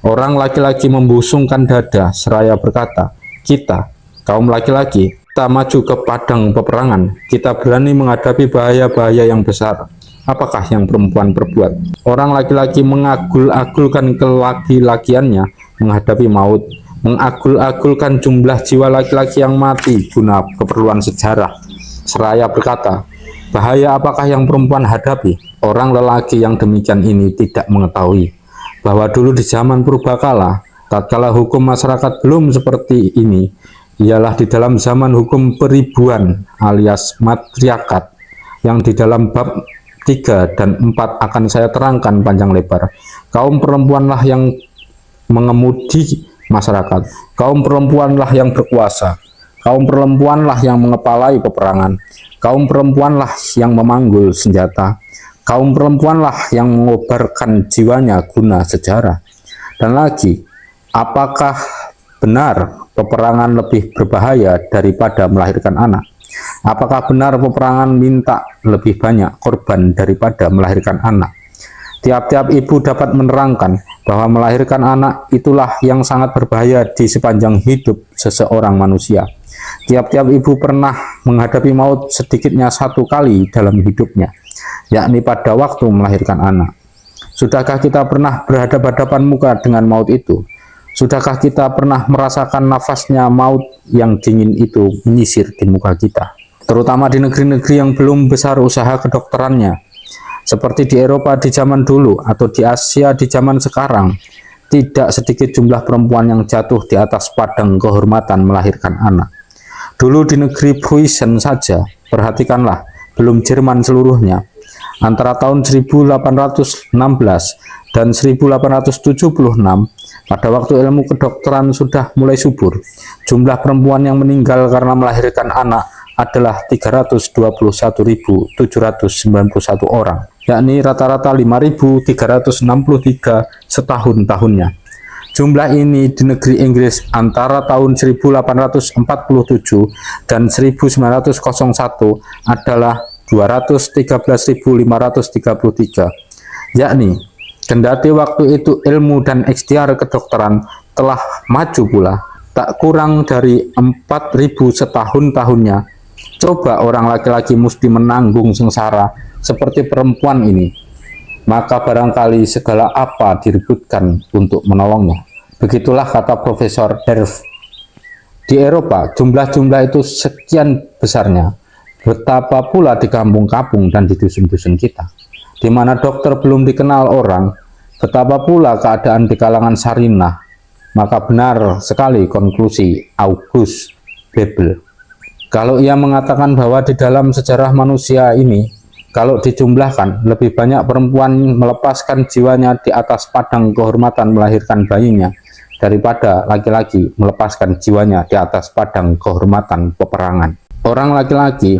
Speaker 1: Orang laki-laki membusungkan dada seraya berkata, kita, kaum laki-laki, kita maju ke padang peperangan, kita berani menghadapi bahaya-bahaya yang besar. Apakah yang perempuan perbuat? Orang laki-laki mengagul-agulkan kelaki-lakiannya menghadapi maut, mengagul-agulkan jumlah jiwa laki-laki yang mati guna keperluan sejarah, seraya berkata, bahaya apakah yang perempuan hadapi? Orang lelaki yang demikian ini tidak mengetahui bahwa dulu di zaman purbakala, tatkala hukum masyarakat belum seperti ini, ialah di dalam zaman hukum peribuan alias matriarkat, yang di dalam bab 3 dan 4 akan saya terangkan panjang lebar. Kaum perempuanlah yang mengemudi masyarakat, kaum perempuanlah yang berkuasa, kaum perempuanlah yang mengepalai peperangan, kaum perempuanlah yang memanggul senjata, kaum perempuanlah yang mengobarkan jiwanya guna sejarah. Dan lagi, apakah benar peperangan lebih berbahaya daripada melahirkan anak? Apakah benar peperangan minta lebih banyak korban daripada melahirkan anak? Tiap-tiap ibu dapat menerangkan bahwa melahirkan anak itulah yang sangat berbahaya di sepanjang hidup seseorang manusia. Tiap-tiap ibu pernah menghadapi maut sedikitnya 1 kali dalam hidupnya, yakni pada waktu melahirkan anak. Sudahkah kita pernah berhadapan-hadapan muka dengan maut itu? Sudahkah kita pernah merasakan nafasnya maut yang dingin itu menyisir di muka kita? Terutama di negeri-negeri yang belum besar usaha kedokterannya, seperti di Eropa di zaman dulu atau di Asia di zaman sekarang, tidak sedikit jumlah perempuan yang jatuh di atas padang kehormatan melahirkan anak. Dulu di negeri Pruisen saja, perhatikanlah, belum Jerman seluruhnya, antara tahun 1816 dan 1876, pada waktu ilmu kedokteran sudah mulai subur, jumlah perempuan yang meninggal karena melahirkan anak adalah 321.791 orang, yakni rata-rata 5.363 setahun-tahunnya. Jumlah ini di negeri Inggris antara tahun 1847 dan 1901 adalah 213.533, yakni kendati waktu itu ilmu dan ikhtiar kedokteran telah maju pula, tak kurang dari 4.000 setahun-tahunnya. Coba orang laki-laki mesti menanggung sengsara seperti perempuan ini, maka barangkali segala apa diributkan untuk menolongnya. Begitulah kata Profesor Herf. Di Eropa, jumlah-jumlah itu sekian besarnya, betapa pula di kampung-kampung dan di dusun-dusun kita, di mana dokter belum dikenal orang, betapa pula keadaan di kalangan Sarinah. Maka benar sekali konklusi August Bebel kalau ia mengatakan bahwa di dalam sejarah manusia ini Kalau dijumlahkan, lebih banyak perempuan melepaskan jiwanya di atas padang kehormatan melahirkan bayinya daripada laki-laki melepaskan jiwanya di atas padang kehormatan peperangan. Orang laki-laki,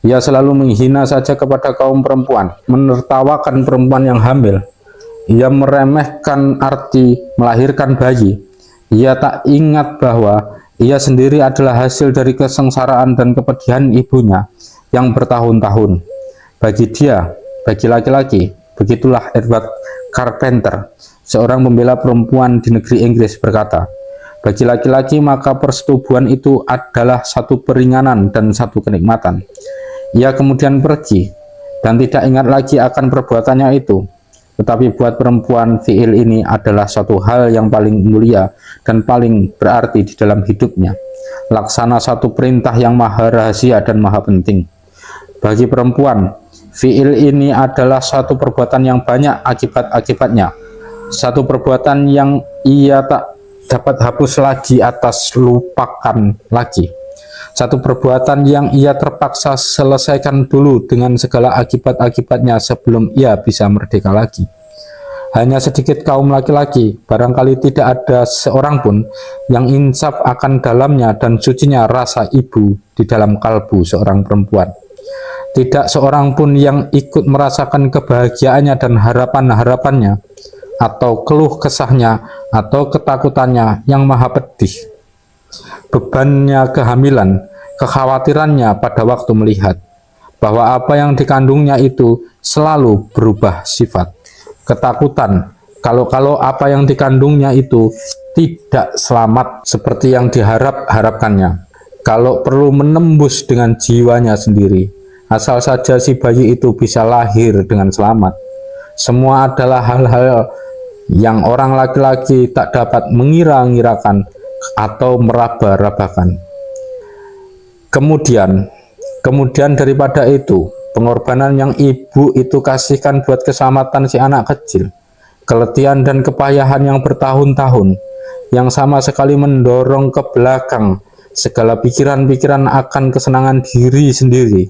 Speaker 1: ia selalu menghina saja kepada kaum perempuan, menertawakan perempuan yang hamil. Ia meremehkan arti melahirkan bayi. Ia tak ingat bahwa ia sendiri adalah hasil dari kesengsaraan dan kepedihan ibunya yang bertahun-tahun. Bagi dia, bagi laki-laki, begitulah Edward Carpenter, seorang pembela perempuan di negeri Inggris, berkata, bagi laki-laki maka persetubuhan itu adalah satu peringanan dan satu kenikmatan. Ia kemudian pergi dan tidak ingat lagi akan perbuatannya itu. Tetapi buat perempuan, fiil ini adalah suatu hal yang paling mulia dan paling berarti di dalam hidupnya. Laksana satu perintah yang maha rahasia dan maha penting. Bagi perempuan, fiil ini adalah satu perbuatan yang banyak akibat-akibatnya. Satu perbuatan yang ia tak dapat hapus lagi atas lupakan lagi. Satu perbuatan yang ia terpaksa selesaikan dulu dengan segala akibat-akibatnya sebelum ia bisa merdeka lagi. Hanya sedikit kaum laki-laki, barangkali tidak ada seorang pun yang insaf akan dalamnya dan sucinya rasa ibu di dalam kalbu seorang perempuan. Tidak seorang pun yang ikut merasakan kebahagiaannya dan harapan-harapannya, atau keluh kesahnya, atau ketakutannya yang maha pedih. Bebannya kehamilan, kekhawatirannya pada waktu melihat bahwa apa yang dikandungnya itu selalu berubah sifat. Ketakutan, kalau apa yang dikandungnya itu tidak selamat seperti yang diharapkannya. Kalau perlu menembus dengan jiwanya sendiri, asal saja si bayi itu bisa lahir dengan selamat. Semua adalah hal-hal yang orang laki-laki tak dapat mengira-ngirakan atau meraba-rabakan. Kemudian daripada itu, pengorbanan yang ibu itu kasihkan buat keselamatan si anak kecil, keletihan dan kepayahan yang bertahun-tahun, yang sama sekali mendorong ke belakang segala pikiran-pikiran akan kesenangan diri sendiri,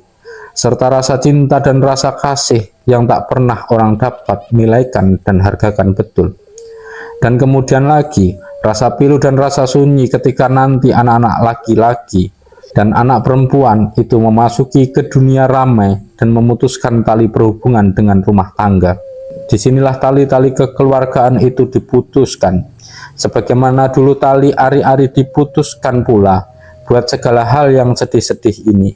Speaker 1: serta rasa cinta dan rasa kasih yang tak pernah orang dapat nilaikan dan hargakan betul. Dan kemudian lagi, rasa pilu dan rasa sunyi ketika nanti anak-anak laki-laki dan anak perempuan itu memasuki ke dunia ramai dan memutuskan tali perhubungan dengan rumah tangga. Disinilah tali-tali kekeluargaan itu diputuskan, sebagaimana dulu tali ari-ari diputuskan pula buat segala hal yang sedih-sedih ini.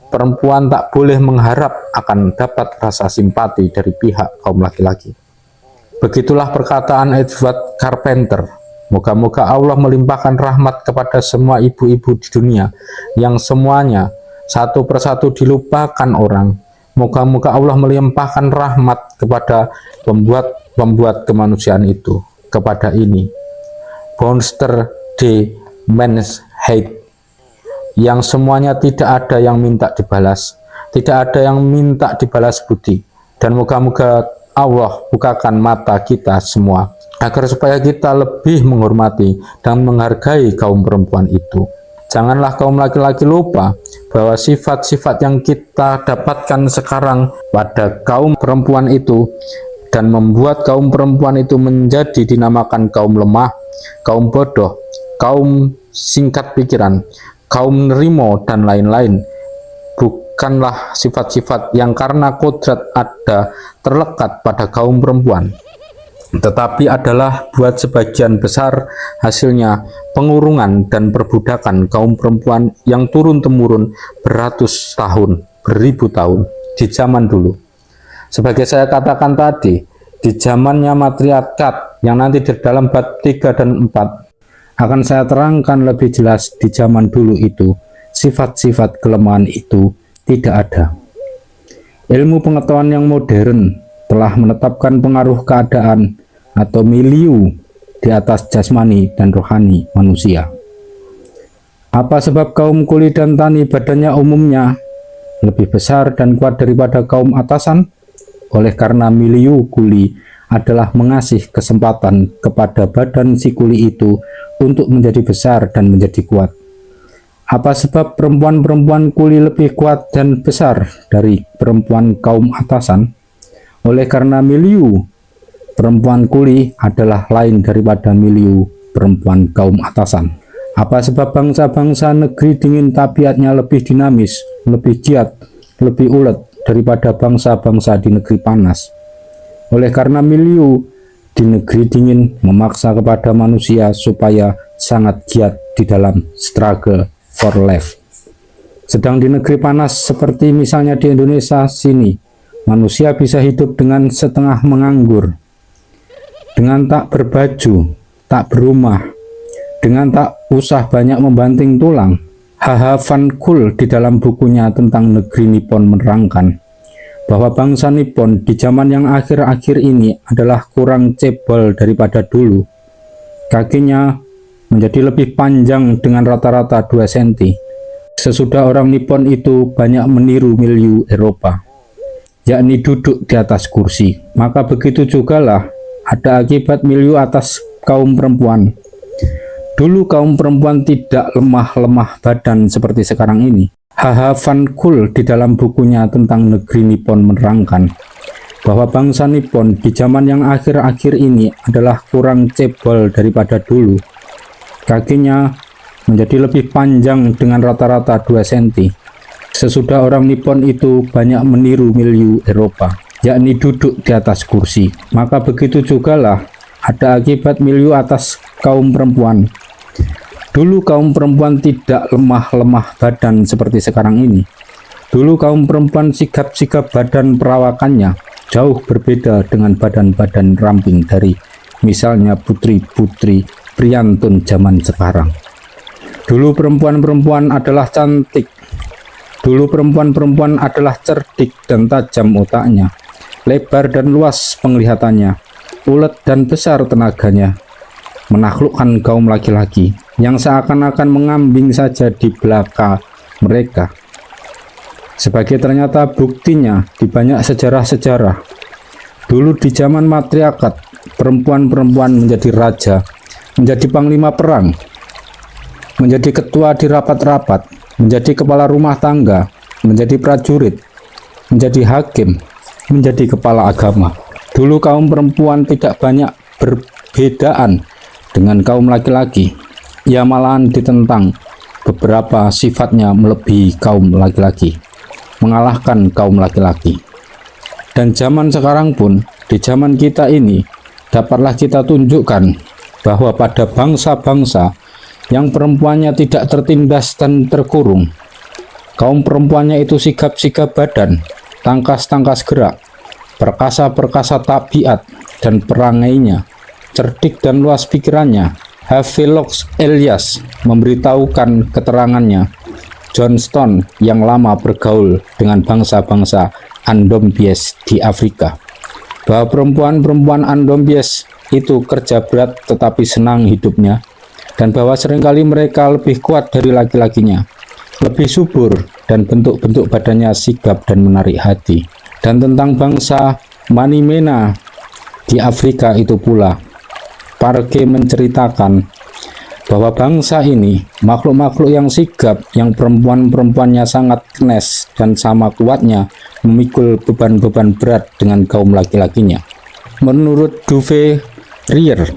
Speaker 1: Perempuan tak boleh mengharap akan dapat rasa simpati dari pihak kaum laki-laki. Begitulah perkataan Edward Carpenter. Moga-moga Allah melimpahkan rahmat kepada semua ibu-ibu di dunia yang semuanya satu persatu dilupakan orang. Moga-moga Allah melimpahkan rahmat kepada pembuat kemanusiaan itu, kepada ini monster de mensheid, yang semuanya tidak ada yang minta dibalas, tidak ada yang minta dibalas budi. Dan moga-moga Allah bukakan mata kita semua agar supaya kita lebih menghormati dan menghargai kaum perempuan itu. Janganlah kaum laki-laki lupa bahwa sifat-sifat yang kita dapatkan sekarang pada kaum perempuan itu dan membuat kaum perempuan itu menjadi dinamakan kaum lemah, kaum bodoh, kaum singkat pikiran, kaum nerimo dan lain-lain, bukanlah sifat-sifat yang karena kodrat ada terlekat pada kaum perempuan, tetapi adalah buat sebagian besar hasilnya pengurungan dan perbudakan kaum perempuan yang turun-temurun beratus tahun, beribu tahun di zaman dulu. Sebagai saya katakan tadi, di zamannya matriarkat yang nanti di dalam bab 3 dan 4 akan saya terangkan lebih jelas. Di zaman dulu itu sifat-sifat kelemahan itu tidak ada. Ilmu pengetahuan yang modern telah menetapkan pengaruh keadaan atau milieu di atas jasmani dan rohani manusia. Apa sebab kaum kuli dan tani badannya umumnya lebih besar dan kuat daripada kaum atasan? Oleh karena milieu kuli adalah mengasih kesempatan kepada badan si kuli itu untuk menjadi besar dan menjadi kuat. Apa sebab perempuan-perempuan kuli lebih kuat dan besar dari perempuan kaum atasan? Oleh karena milieu perempuan kuli adalah lain daripada milieu perempuan kaum atasan. Apa sebab bangsa-bangsa negeri dingin tabiatnya lebih dinamis, lebih giat, lebih ulet daripada bangsa-bangsa di negeri panas? Oleh karena milieu di negeri dingin memaksa kepada manusia supaya sangat giat di dalam struggle for life. Sedang di negeri panas seperti misalnya di Indonesia sini, manusia bisa hidup dengan setengah menganggur, dengan tak berbaju, tak berumah, dengan tak usah banyak membanting tulang. H.H. Van Kull di dalam bukunya tentang negeri Nippon menerangkan bahwa bangsa Nippon di zaman yang akhir-akhir ini adalah kurang cebol daripada dulu. Kakinya menjadi lebih panjang dengan rata-rata 2 cm. Sesudah orang Nippon itu banyak meniru milieu Eropa, yakni duduk di atas kursi. Maka begitu jugalah ada akibat milieu atas kaum perempuan. Dulu kaum perempuan tidak lemah-lemah badan seperti sekarang ini. H.H. Van Kull di dalam bukunya tentang negeri Nippon menerangkan bahwa bangsa Nippon di zaman yang akhir-akhir ini adalah kurang cebol daripada dulu. Kakinya menjadi lebih panjang dengan rata-rata 2 cm. Sesudah orang Nippon itu banyak meniru milieu Eropa, yakni duduk di atas kursi. Maka begitu jugalah ada akibat milieu atas kaum perempuan. Dulu kaum perempuan tidak lemah-lemah badan seperti sekarang ini. Dulu kaum perempuan sigap-sigap badan perawakannya jauh berbeda dengan badan-badan ramping dari misalnya putri-putri priantun zaman sekarang. Dulu perempuan-perempuan adalah cantik. Dulu perempuan-perempuan adalah cerdik dan tajam otaknya, lebar dan luas penglihatannya, ulet dan besar tenaganya, menaklukkan kaum laki-laki yang seakan-akan mengambing saja di belakang mereka. Sebagai ternyata buktinya di banyak sejarah-sejarah, dulu di zaman matriarkat, perempuan-perempuan menjadi raja, menjadi panglima perang, menjadi ketua di rapat-rapat, menjadi kepala rumah tangga, menjadi prajurit, menjadi hakim, menjadi kepala agama. Dulu kaum perempuan tidak banyak berbedaan dengan kaum laki-laki. Ia malahan ditentang beberapa sifatnya melebihi kaum laki-laki, mengalahkan kaum laki-laki. Dan zaman sekarang pun, di zaman kita ini, dapatlah kita tunjukkan bahwa pada bangsa-bangsa yang perempuannya tidak tertindas dan terkurung, kaum perempuannya itu sigap-sigap badan, tangkas-tangkas gerak, perkasa-perkasa tabiat dan perangainya, cerdik dan luas pikirannya. Havelock Elias memberitahukan keterangannya, Johnston yang lama bergaul dengan bangsa-bangsa Andombies di Afrika, bahwa perempuan-perempuan Andombies itu kerja berat tetapi senang hidupnya, dan bahwa seringkali mereka lebih kuat dari laki-lakinya, lebih subur, dan bentuk-bentuk badannya sigap dan menarik hati. Dan tentang bangsa Manimena di Afrika itu pula, Parke menceritakan bahwa bangsa ini makhluk-makhluk yang sigap, yang perempuan-perempuannya sangat kenes dan sama kuatnya memikul beban-beban berat dengan kaum laki-lakinya. Menurut Duvalier,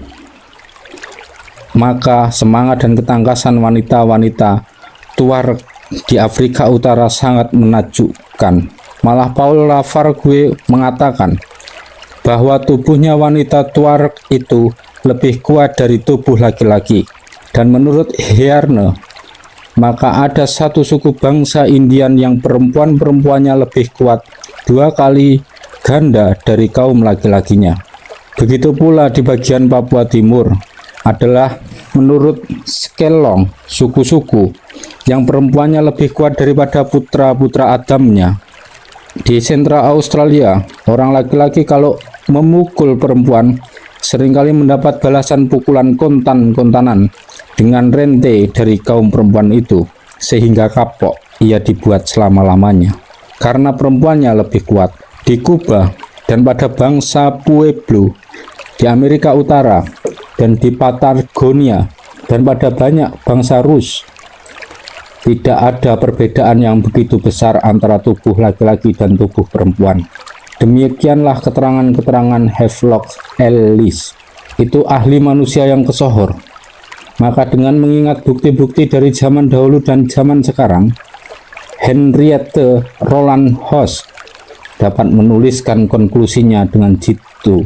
Speaker 1: maka semangat dan ketangkasan wanita-wanita Tuareg di Afrika Utara sangat menakjubkan. Malah Paul Lafargue mengatakan bahwa tubuhnya wanita Tuareg itu lebih kuat dari tubuh laki-laki. Dan menurut Hearne, maka ada satu suku bangsa Indian yang perempuan-perempuannya lebih kuat 2 kali ganda dari kaum laki-lakinya. Begitu pula di bagian Papua Timur adalah menurut Skelong, suku-suku yang perempuannya lebih kuat daripada putra-putra Adamnya. Di Central Australia, orang laki-laki kalau memukul perempuan seringkali mendapat balasan pukulan kontan-kontanan dengan rente dari kaum perempuan itu, sehingga kapok ia dibuat selama-lamanya karena perempuannya lebih kuat. Di Kuba dan pada bangsa Pueblo di Amerika Utara dan di Patagonia dan pada banyak bangsa Rus Tidak ada perbedaan yang begitu besar antara tubuh laki-laki dan tubuh perempuan. Demikianlah keterangan-keterangan Havelock Ellis, itu ahli manusia yang kesohor. Maka dengan mengingat bukti-bukti dari zaman dahulu dan zaman sekarang, Henriette Roland Host dapat menuliskan konklusinya dengan jitu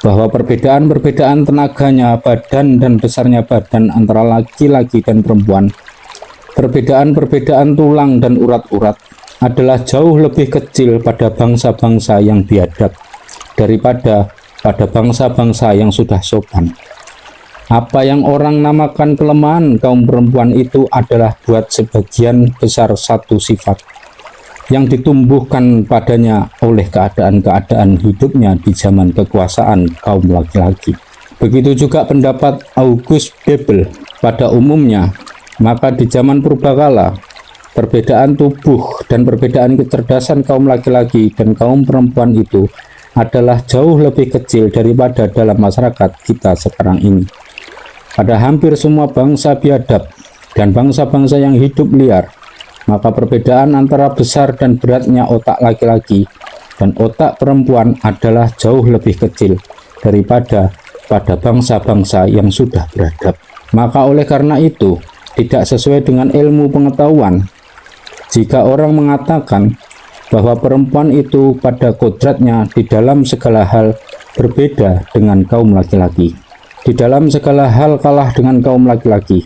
Speaker 1: bahwa perbedaan-perbedaan tenaganya, badan dan besarnya badan antara laki-laki dan perempuan, perbedaan-perbedaan tulang dan urat-urat adalah jauh lebih kecil pada bangsa-bangsa yang biadab daripada pada bangsa-bangsa yang sudah sopan. Apa yang orang namakan kelemahan kaum perempuan itu adalah buat sebagian besar satu sifat yang ditumbuhkan padanya oleh keadaan-keadaan hidupnya di zaman kekuasaan kaum laki-laki. Begitu juga pendapat August Bebel pada umumnya. Maka di zaman purbakala, perbedaan tubuh dan perbedaan kecerdasan kaum laki-laki dan kaum perempuan itu adalah jauh lebih kecil daripada dalam masyarakat kita sekarang ini. Pada hampir semua bangsa biadab dan bangsa-bangsa yang hidup liar, maka perbedaan antara besar dan beratnya otak laki-laki dan otak perempuan adalah jauh lebih kecil daripada pada bangsa-bangsa yang sudah beradab. Maka oleh karena itu, tidak sesuai dengan ilmu pengetahuan jika orang mengatakan bahwa perempuan itu pada kodratnya di dalam segala hal berbeda dengan kaum laki-laki, di dalam segala hal kalah dengan kaum laki-laki.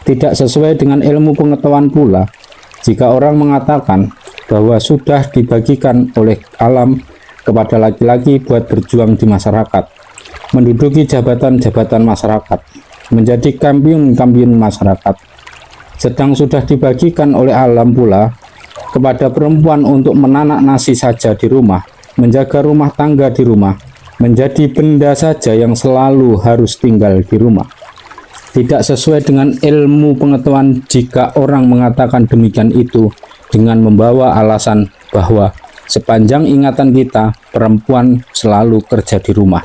Speaker 1: Tidak sesuai dengan ilmu pengetahuan pula jika orang mengatakan bahwa sudah dibagikan oleh alam kepada laki-laki buat berjuang di masyarakat, menduduki jabatan-jabatan masyarakat, menjadi kampiun-kampiun masyarakat, sedang sudah dibagikan oleh alam pula kepada perempuan untuk menanak nasi saja di rumah, menjaga rumah tangga di rumah, menjadi benda saja yang selalu harus tinggal di rumah. Tidak sesuai dengan ilmu pengetahuan jika orang mengatakan demikian itu dengan membawa alasan bahwa sepanjang ingatan kita, perempuan selalu kerja di rumah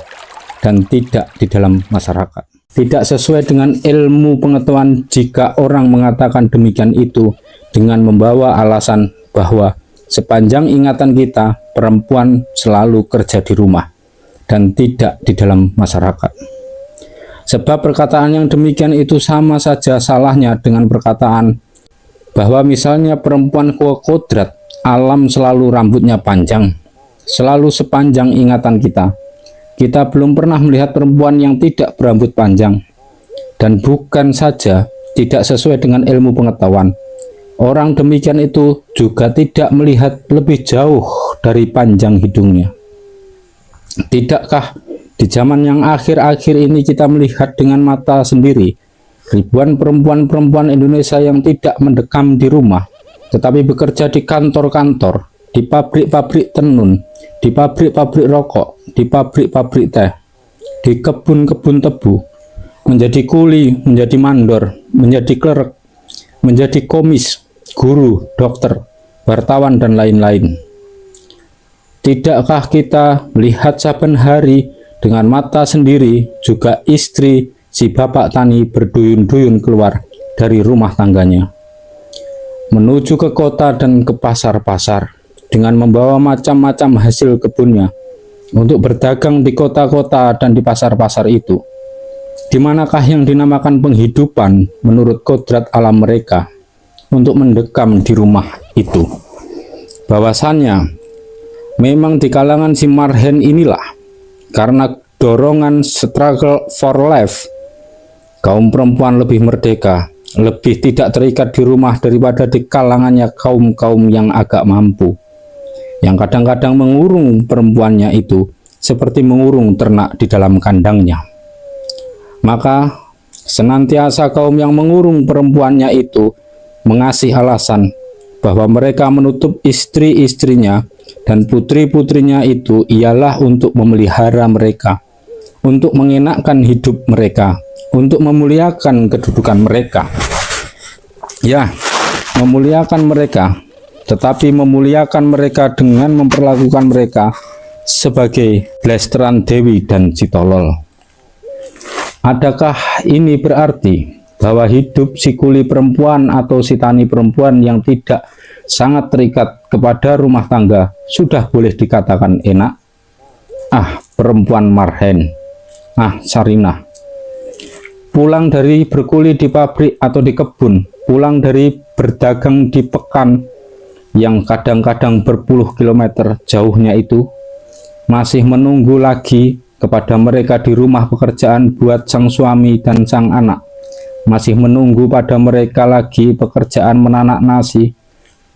Speaker 1: dan tidak di dalam masyarakat. Tidak sesuai dengan ilmu pengetahuan jika orang mengatakan demikian itu dengan membawa alasan bahwa sepanjang ingatan kita, perempuan selalu kerja di rumah dan tidak di dalam masyarakat. Sebab perkataan yang demikian itu sama saja salahnya dengan perkataan bahwa misalnya perempuan kodrat alam selalu rambutnya panjang, selalu sepanjang ingatan kita. Kita belum pernah melihat perempuan yang tidak berambut panjang. Dan bukan saja tidak sesuai dengan ilmu pengetahuan, orang demikian itu juga tidak melihat lebih jauh dari panjang hidungnya. Tidakkah di zaman yang akhir-akhir ini kita melihat dengan mata sendiri ribuan perempuan-perempuan Indonesia yang tidak mendekam di rumah, tetapi bekerja di kantor-kantor, di pabrik-pabrik tenun, di pabrik-pabrik rokok, di pabrik-pabrik teh, di kebun-kebun tebu, menjadi kuli, menjadi mandor, menjadi klerk, menjadi komis, guru, dokter, wartawan, dan lain-lain. Tidakkah kita melihat saben hari dengan mata sendiri juga istri si bapak tani berduyun-duyun keluar dari rumah tangganya, menuju ke kota dan ke pasar-pasar dengan membawa macam-macam hasil kebunnya untuk berdagang di kota-kota dan di pasar-pasar itu? Di manakah yang dinamakan penghidupan menurut kodrat alam mereka untuk mendekam di rumah itu? Bahwasannya memang di kalangan si Marhen inilah, karena dorongan struggle for life, kaum perempuan lebih merdeka, lebih tidak terikat di rumah daripada di kalangannya kaum-kaum yang agak mampu, yang kadang-kadang mengurung perempuannya itu seperti mengurung ternak di dalam kandangnya. Maka senantiasa kaum yang mengurung perempuannya itu mengasih alasan bahwa mereka menutup istri-istrinya dan putri-putrinya itu ialah untuk memelihara mereka, untuk mengenakkan hidup mereka, untuk memuliakan kedudukan mereka. Ya, memuliakan mereka, tetapi memuliakan mereka dengan memperlakukan mereka sebagai blasteran dewi dan citolol. Adakah ini berarti bahwa hidup si kuli perempuan atau si tani perempuan yang tidak sangat terikat kepada rumah tangga sudah boleh dikatakan enak. Perempuan marhen, Sarinah. Pulang dari berkuli di pabrik atau di kebun, pulang dari berdagang di pekan yang kadang-kadang berpuluh kilometer jauhnya itu, masih menunggu lagi kepada mereka di rumah pekerjaan buat sang suami dan sang anak, masih menunggu pada mereka lagi pekerjaan menanak nasi,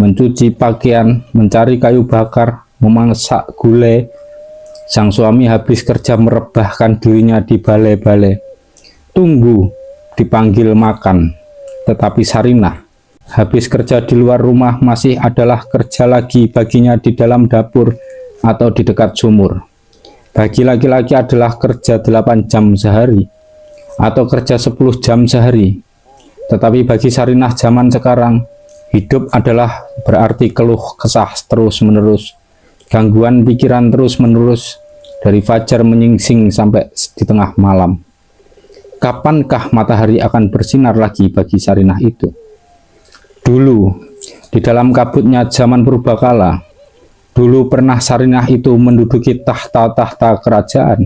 Speaker 1: mencuci pakaian, mencari kayu bakar, memasak gulai. Sang suami habis kerja merebahkan dirinya di balai-balai, tunggu dipanggil makan. Tetapi Sarinah habis kerja di luar rumah masih adalah kerja lagi baginya di dalam dapur atau di dekat sumur. Bagi laki-laki adalah kerja 8 jam sehari atau kerja 10 jam sehari. Tetapi bagi Sarinah zaman sekarang, hidup adalah berarti keluh kesah terus-menerus, gangguan pikiran terus-menerus dari fajar menyingsing sampai di tengah malam. Kapankah matahari akan bersinar lagi bagi Sarinah itu? Dulu, di dalam kabutnya zaman purbakala, dulu pernah Sarinah itu menduduki tahta-tahta kerajaan.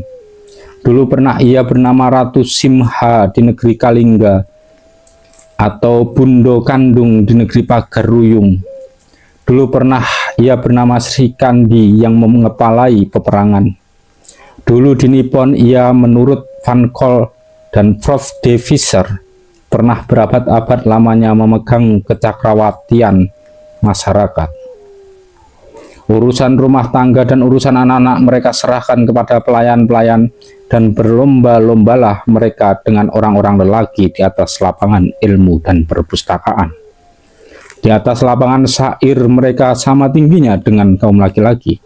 Speaker 1: Dulu pernah ia bernama Ratu Simha di negeri Kalingga, atau Bundo Kandung di negeri Pagaruyung. Dulu pernah ia bernama Sri Kandi yang mengepalai peperangan. Dulu di Nippon ia menurut Van Kol dan Prof. De Visser pernah berabad-abad lamanya memegang kecakrawatian masyarakat. Urusan rumah tangga dan urusan anak-anak mereka serahkan kepada pelayan-pelayan, dan berlomba-lombalah mereka dengan orang-orang lelaki di atas lapangan ilmu dan perpustakaan. Di atas lapangan syair mereka sama tingginya dengan kaum laki-laki.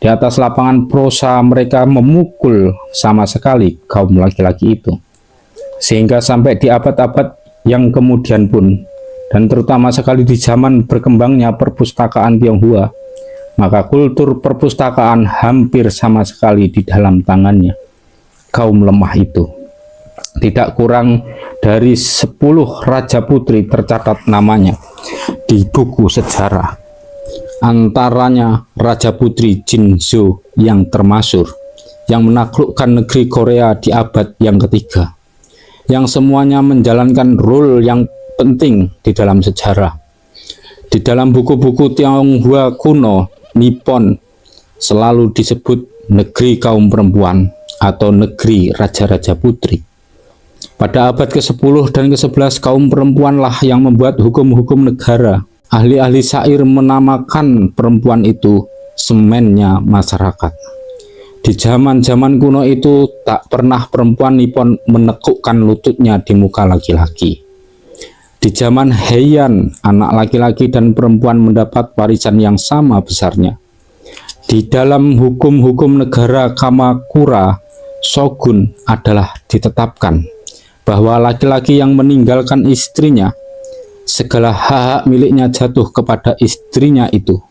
Speaker 1: Di atas lapangan prosa mereka memukul sama sekali kaum laki-laki itu. Sehingga sampai di abad-abad yang kemudian pun, dan terutama sekali di zaman berkembangnya perpustakaan Tionghoa, maka kultur perpustakaan hampir sama sekali di dalam tangannya kaum lemah itu. Tidak kurang dari 10 raja putri tercatat namanya di buku sejarah. Antaranya Raja Putri Jinzhou yang termasyhur, yang menaklukkan negeri Korea di abad yang ketiga, yang semuanya menjalankan role yang penting di dalam sejarah. Di dalam buku-buku Tionghoa kuno, Nippon selalu disebut negeri kaum perempuan atau negeri raja-raja putri. Pada abad ke-10 dan ke-11, kaum perempuanlah yang membuat hukum-hukum negara. Ahli-ahli syair menamakan perempuan itu semennya masyarakat. Di zaman-zaman kuno itu tak pernah perempuan Nippon menekukkan lututnya di muka laki-laki. Di zaman Heian, anak laki-laki dan perempuan mendapat warisan yang sama besarnya. Di dalam hukum-hukum negara Kamakura, shogun adalah ditetapkan bahwa laki-laki yang meninggalkan istrinya, segala hak miliknya jatuh kepada istrinya itu.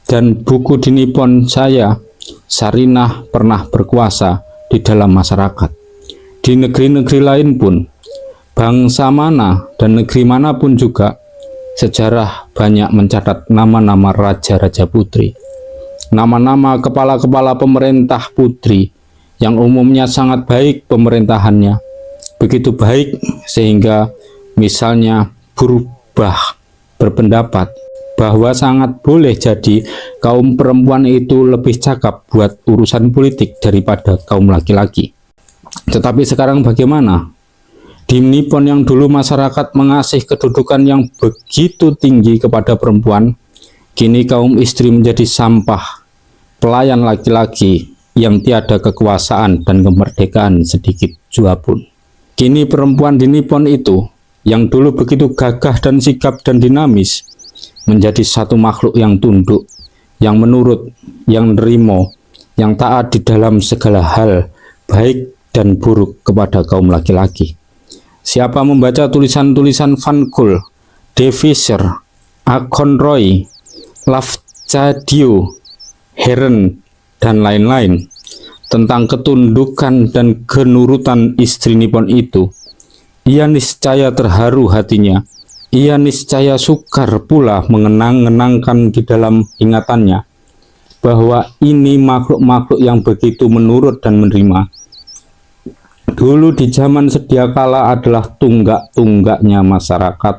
Speaker 1: Dan buku di Nippon saya, Sarinah pernah berkuasa di dalam masyarakat. Di negeri-negeri lain pun, bangsa mana dan negeri manapun juga, sejarah banyak mencatat nama-nama raja-raja putri, nama-nama kepala-kepala pemerintah putri yang umumnya sangat baik pemerintahannya, begitu baik sehingga misalnya berubah berpendapat bahwa sangat boleh jadi kaum perempuan itu lebih cakap buat urusan politik daripada kaum laki-laki. Tetapi sekarang bagaimana? Di Nippon yang dulu masyarakat mengasih kedudukan yang begitu tinggi kepada perempuan, kini kaum istri menjadi sampah, pelayan laki-laki yang tiada kekuasaan dan kemerdekaan sedikit jua pun. Kini perempuan di Nippon itu, yang dulu begitu gagah dan sigap dan dinamis, menjadi satu makhluk yang tunduk, yang menurut, yang nerimo, yang taat di dalam segala hal, baik dan buruk kepada kaum laki-laki. Siapa membaca tulisan-tulisan Van Kol, De Visser, Aconroy, Lafcadio, Heron, dan lain-lain tentang ketundukan dan kenurutan istri Nippon itu, ia niscaya terharu hatinya. Ia niscaya sukar pula mengenang-enangkan di dalam ingatannya bahwa ini makhluk-makhluk yang begitu menurut dan menerima. Dulu di zaman sedia kala adalah tunggak-tunggaknya masyarakat.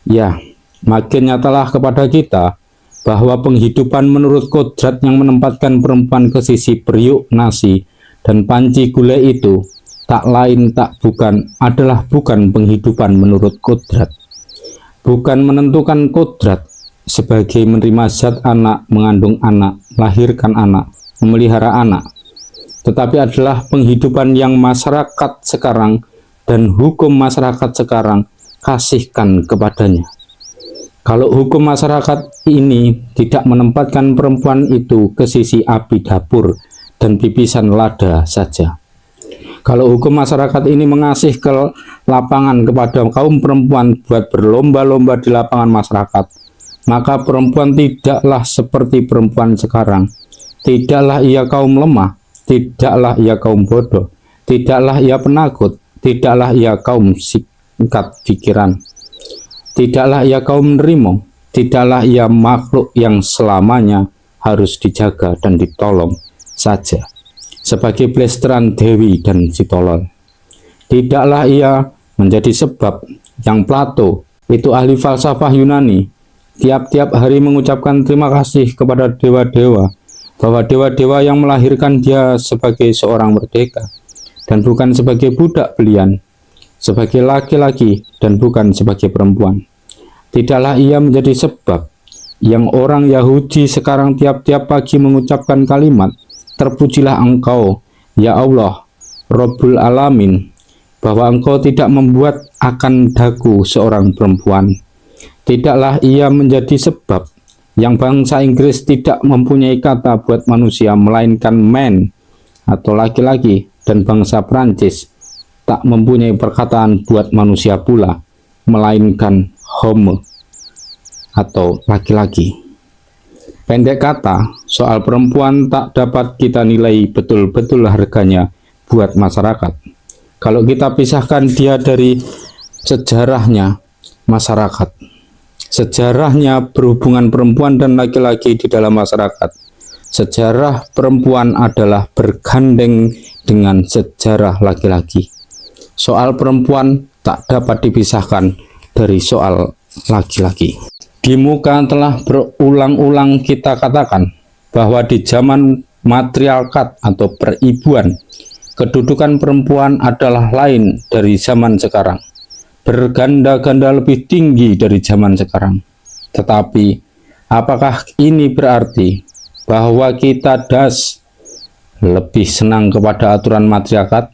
Speaker 1: Ya, makin nyatalah kepada kita bahwa penghidupan menurut kodrat yang menempatkan perempuan ke sisi periuk nasi dan panci gulai itu tak lain tak bukan adalah bukan penghidupan menurut kodrat. Bukan menentukan kodrat sebagai menerima zat anak, mengandung anak, melahirkan anak, memelihara anak, tetapi adalah penghidupan yang masyarakat sekarang dan hukum masyarakat sekarang kasihkan kepadanya. Kalau hukum masyarakat ini tidak menempatkan perempuan itu ke sisi api dapur dan pipisan lada saja. Kalau hukum masyarakat ini mengasih ke lapangan kepada kaum perempuan buat berlomba-lomba di lapangan masyarakat, maka perempuan tidaklah seperti perempuan sekarang. Tidaklah ia kaum lemah, tidaklah ia kaum bodoh, tidaklah ia penakut, tidaklah ia kaum singkat pikiran, tidaklah ia kaum nerimo, tidaklah ia makhluk yang selamanya harus dijaga dan ditolong saja sebagai plesteran Dewi dan Sitolol. Tidaklah ia menjadi sebab yang Plato, itu ahli falsafah Yunani, tiap-tiap hari mengucapkan terima kasih kepada dewa-dewa, bahwa dewa-dewa yang melahirkan dia sebagai seorang merdeka, dan bukan sebagai budak belian, sebagai laki-laki dan bukan sebagai perempuan. Tidaklah ia menjadi sebab yang orang Yahudi sekarang tiap-tiap pagi mengucapkan kalimat, terpujilah engkau, ya Allah, Rabbul Alamin, bahwa engkau tidak membuat akan daku seorang perempuan. Tidaklah ia menjadi sebab yang bangsa Inggris tidak mempunyai kata buat manusia melainkan man atau laki-laki, dan bangsa Prancis tak mempunyai perkataan buat manusia pula melainkan homo atau laki-laki. Pendek kata, soal perempuan tak dapat kita nilai betul-betul harganya buat masyarakat kalau kita pisahkan dia dari sejarahnya masyarakat. Sejarahnya berhubungan perempuan dan laki-laki di dalam masyarakat. Sejarah perempuan adalah bergandeng dengan sejarah laki-laki. Soal perempuan tak dapat dipisahkan dari soal laki-laki. Di muka telah berulang-ulang kita katakan bahwa di zaman matriarkat atau peribuan, kedudukan perempuan adalah lain dari zaman sekarang, berganda-ganda lebih tinggi dari zaman sekarang. Tetapi, apakah ini berarti bahwa kita lebih senang kepada aturan matriarkat?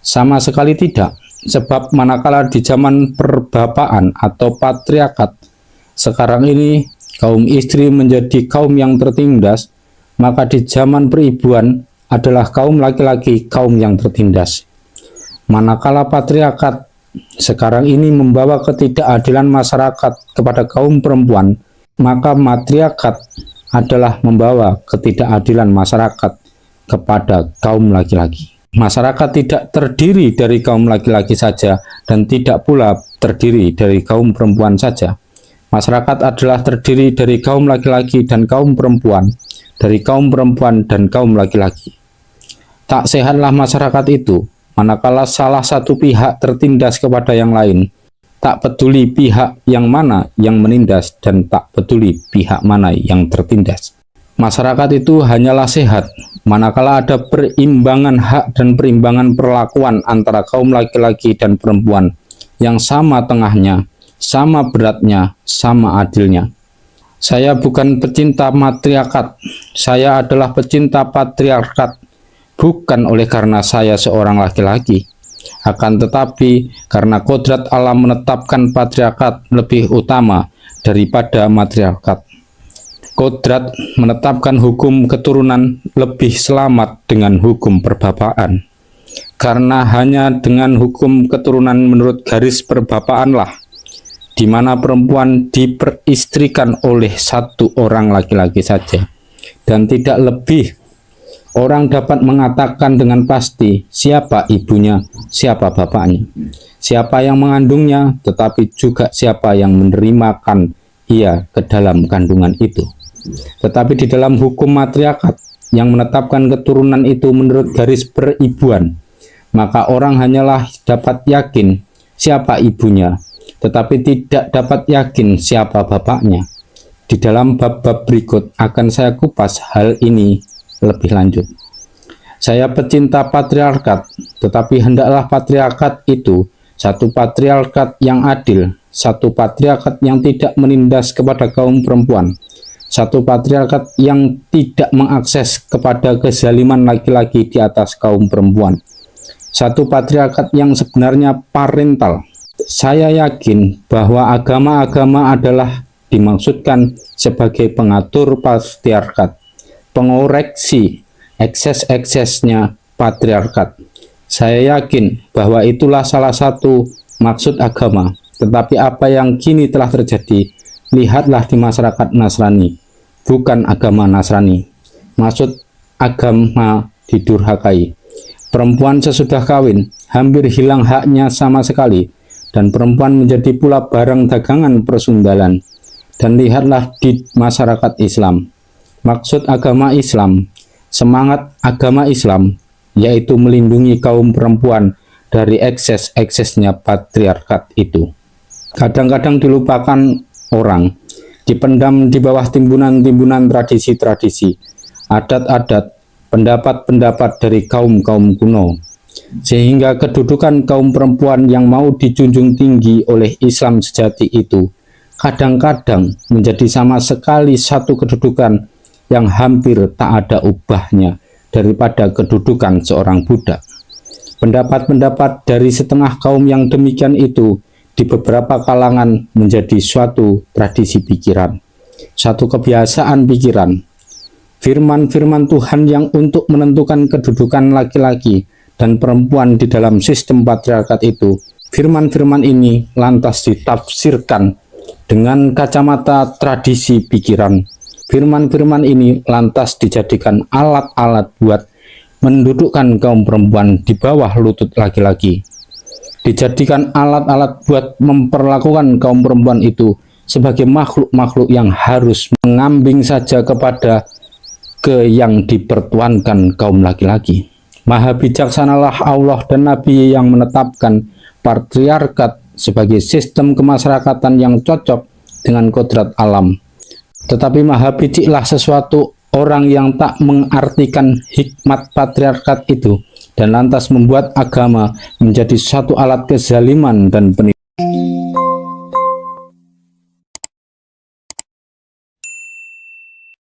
Speaker 1: Sama sekali tidak, sebab manakala di zaman perbapaan atau patriarkat sekarang ini kaum istri menjadi kaum yang tertindas, maka di zaman peribuan adalah kaum laki-laki kaum yang tertindas. Manakala patriarkat sekarang ini membawa ketidakadilan masyarakat kepada kaum perempuan, maka matriarkat adalah membawa ketidakadilan masyarakat kepada kaum laki-laki. Masyarakat tidak terdiri dari kaum laki-laki saja dan tidak pula terdiri dari kaum perempuan saja. Masyarakat adalah terdiri dari kaum laki-laki dan kaum perempuan, dari kaum perempuan dan kaum laki-laki. Tak sehatlah masyarakat itu manakala salah satu pihak tertindas kepada yang lain, tak peduli pihak yang mana yang menindas dan tak peduli pihak mana yang tertindas. Masyarakat itu hanyalah sehat manakala ada perimbangan hak dan perimbangan perlakuan antara kaum laki-laki dan perempuan yang sama tengahnya, sama beratnya, sama adilnya. Saya bukan pecinta matriarkat, saya adalah pecinta patriarkat, bukan oleh karena saya seorang laki-laki, akan tetapi karena kodrat Allah menetapkan patriarkat lebih utama daripada matriarkat. Kodrat menetapkan hukum keturunan lebih selamat dengan hukum perbapaan, karena hanya dengan hukum keturunan menurut garis perbapaanlah di mana perempuan diperistrikan oleh satu orang laki-laki saja dan tidak lebih Orang dapat mengatakan dengan pasti siapa ibunya, siapa bapaknya, siapa yang mengandungnya, tetapi juga siapa yang menerimakan ia ke dalam kandungan itu. Tetapi di dalam hukum matriarkat yang menetapkan keturunan itu menurut garis peribuan, maka orang hanyalah dapat yakin siapa ibunya, tetapi tidak dapat yakin siapa bapaknya. Di dalam bab-bab berikut akan saya kupas hal ini lebih lanjut. Saya pecinta patriarkat, tetapi hendaklah patriarkat itu satu patriarkat yang adil, satu patriarkat yang tidak menindas kepada kaum perempuan, satu patriarkat yang tidak mengakses kepada kezaliman laki-laki di atas kaum perempuan, satu patriarkat yang sebenarnya parental. Saya yakin bahwa agama-agama adalah dimaksudkan sebagai pengatur patriarkat, pengoreksi ekses-eksesnya patriarkat. Saya yakin bahwa itulah salah satu maksud agama. Tetapi apa yang kini telah terjadi, lihatlah di masyarakat Nasrani, bukan agama Nasrani. Maksud agama didurhakai. Perempuan sesudah kawin hampir hilang haknya sama sekali, dan perempuan menjadi pula barang dagangan persundalan. Dan lihatlah di masyarakat Islam, maksud agama Islam, semangat agama Islam, yaitu melindungi kaum perempuan dari ekses-eksesnya patriarkat itu. Kadang-kadang dilupakan orang, dipendam di bawah timbunan-timbunan tradisi-tradisi, adat-adat, pendapat-pendapat dari kaum-kaum kuno, sehingga kedudukan kaum perempuan yang mau dijunjung tinggi oleh Islam sejati itu kadang-kadang menjadi sama sekali satu kedudukan yang hampir tak ada ubahnya daripada kedudukan seorang budak. Pendapat-pendapat dari setengah kaum yang demikian itu di beberapa kalangan menjadi suatu tradisi pikiran, satu kebiasaan pikiran. Firman-firman Tuhan yang untuk menentukan kedudukan laki-laki dan perempuan di dalam sistem patriarkat itu, firman-firman ini lantas ditafsirkan dengan kacamata tradisi pikiran. Firman-firman ini lantas dijadikan alat-alat buat mendudukkan kaum perempuan di bawah lutut laki-laki. Dijadikan alat-alat buat memperlakukan kaum perempuan itu sebagai makhluk-makhluk yang harus mengambing saja kepada yang dipertuankan kaum laki-laki. Maha bijaksanalah Allah dan Nabi yang menetapkan patriarkat sebagai sistem kemasyarakatan yang cocok dengan kodrat alam. Tetapi maha bijiklah sesuatu orang yang tak mengartikan hikmat patriarkat itu dan lantas membuat agama menjadi satu alat kezaliman dan penipuan.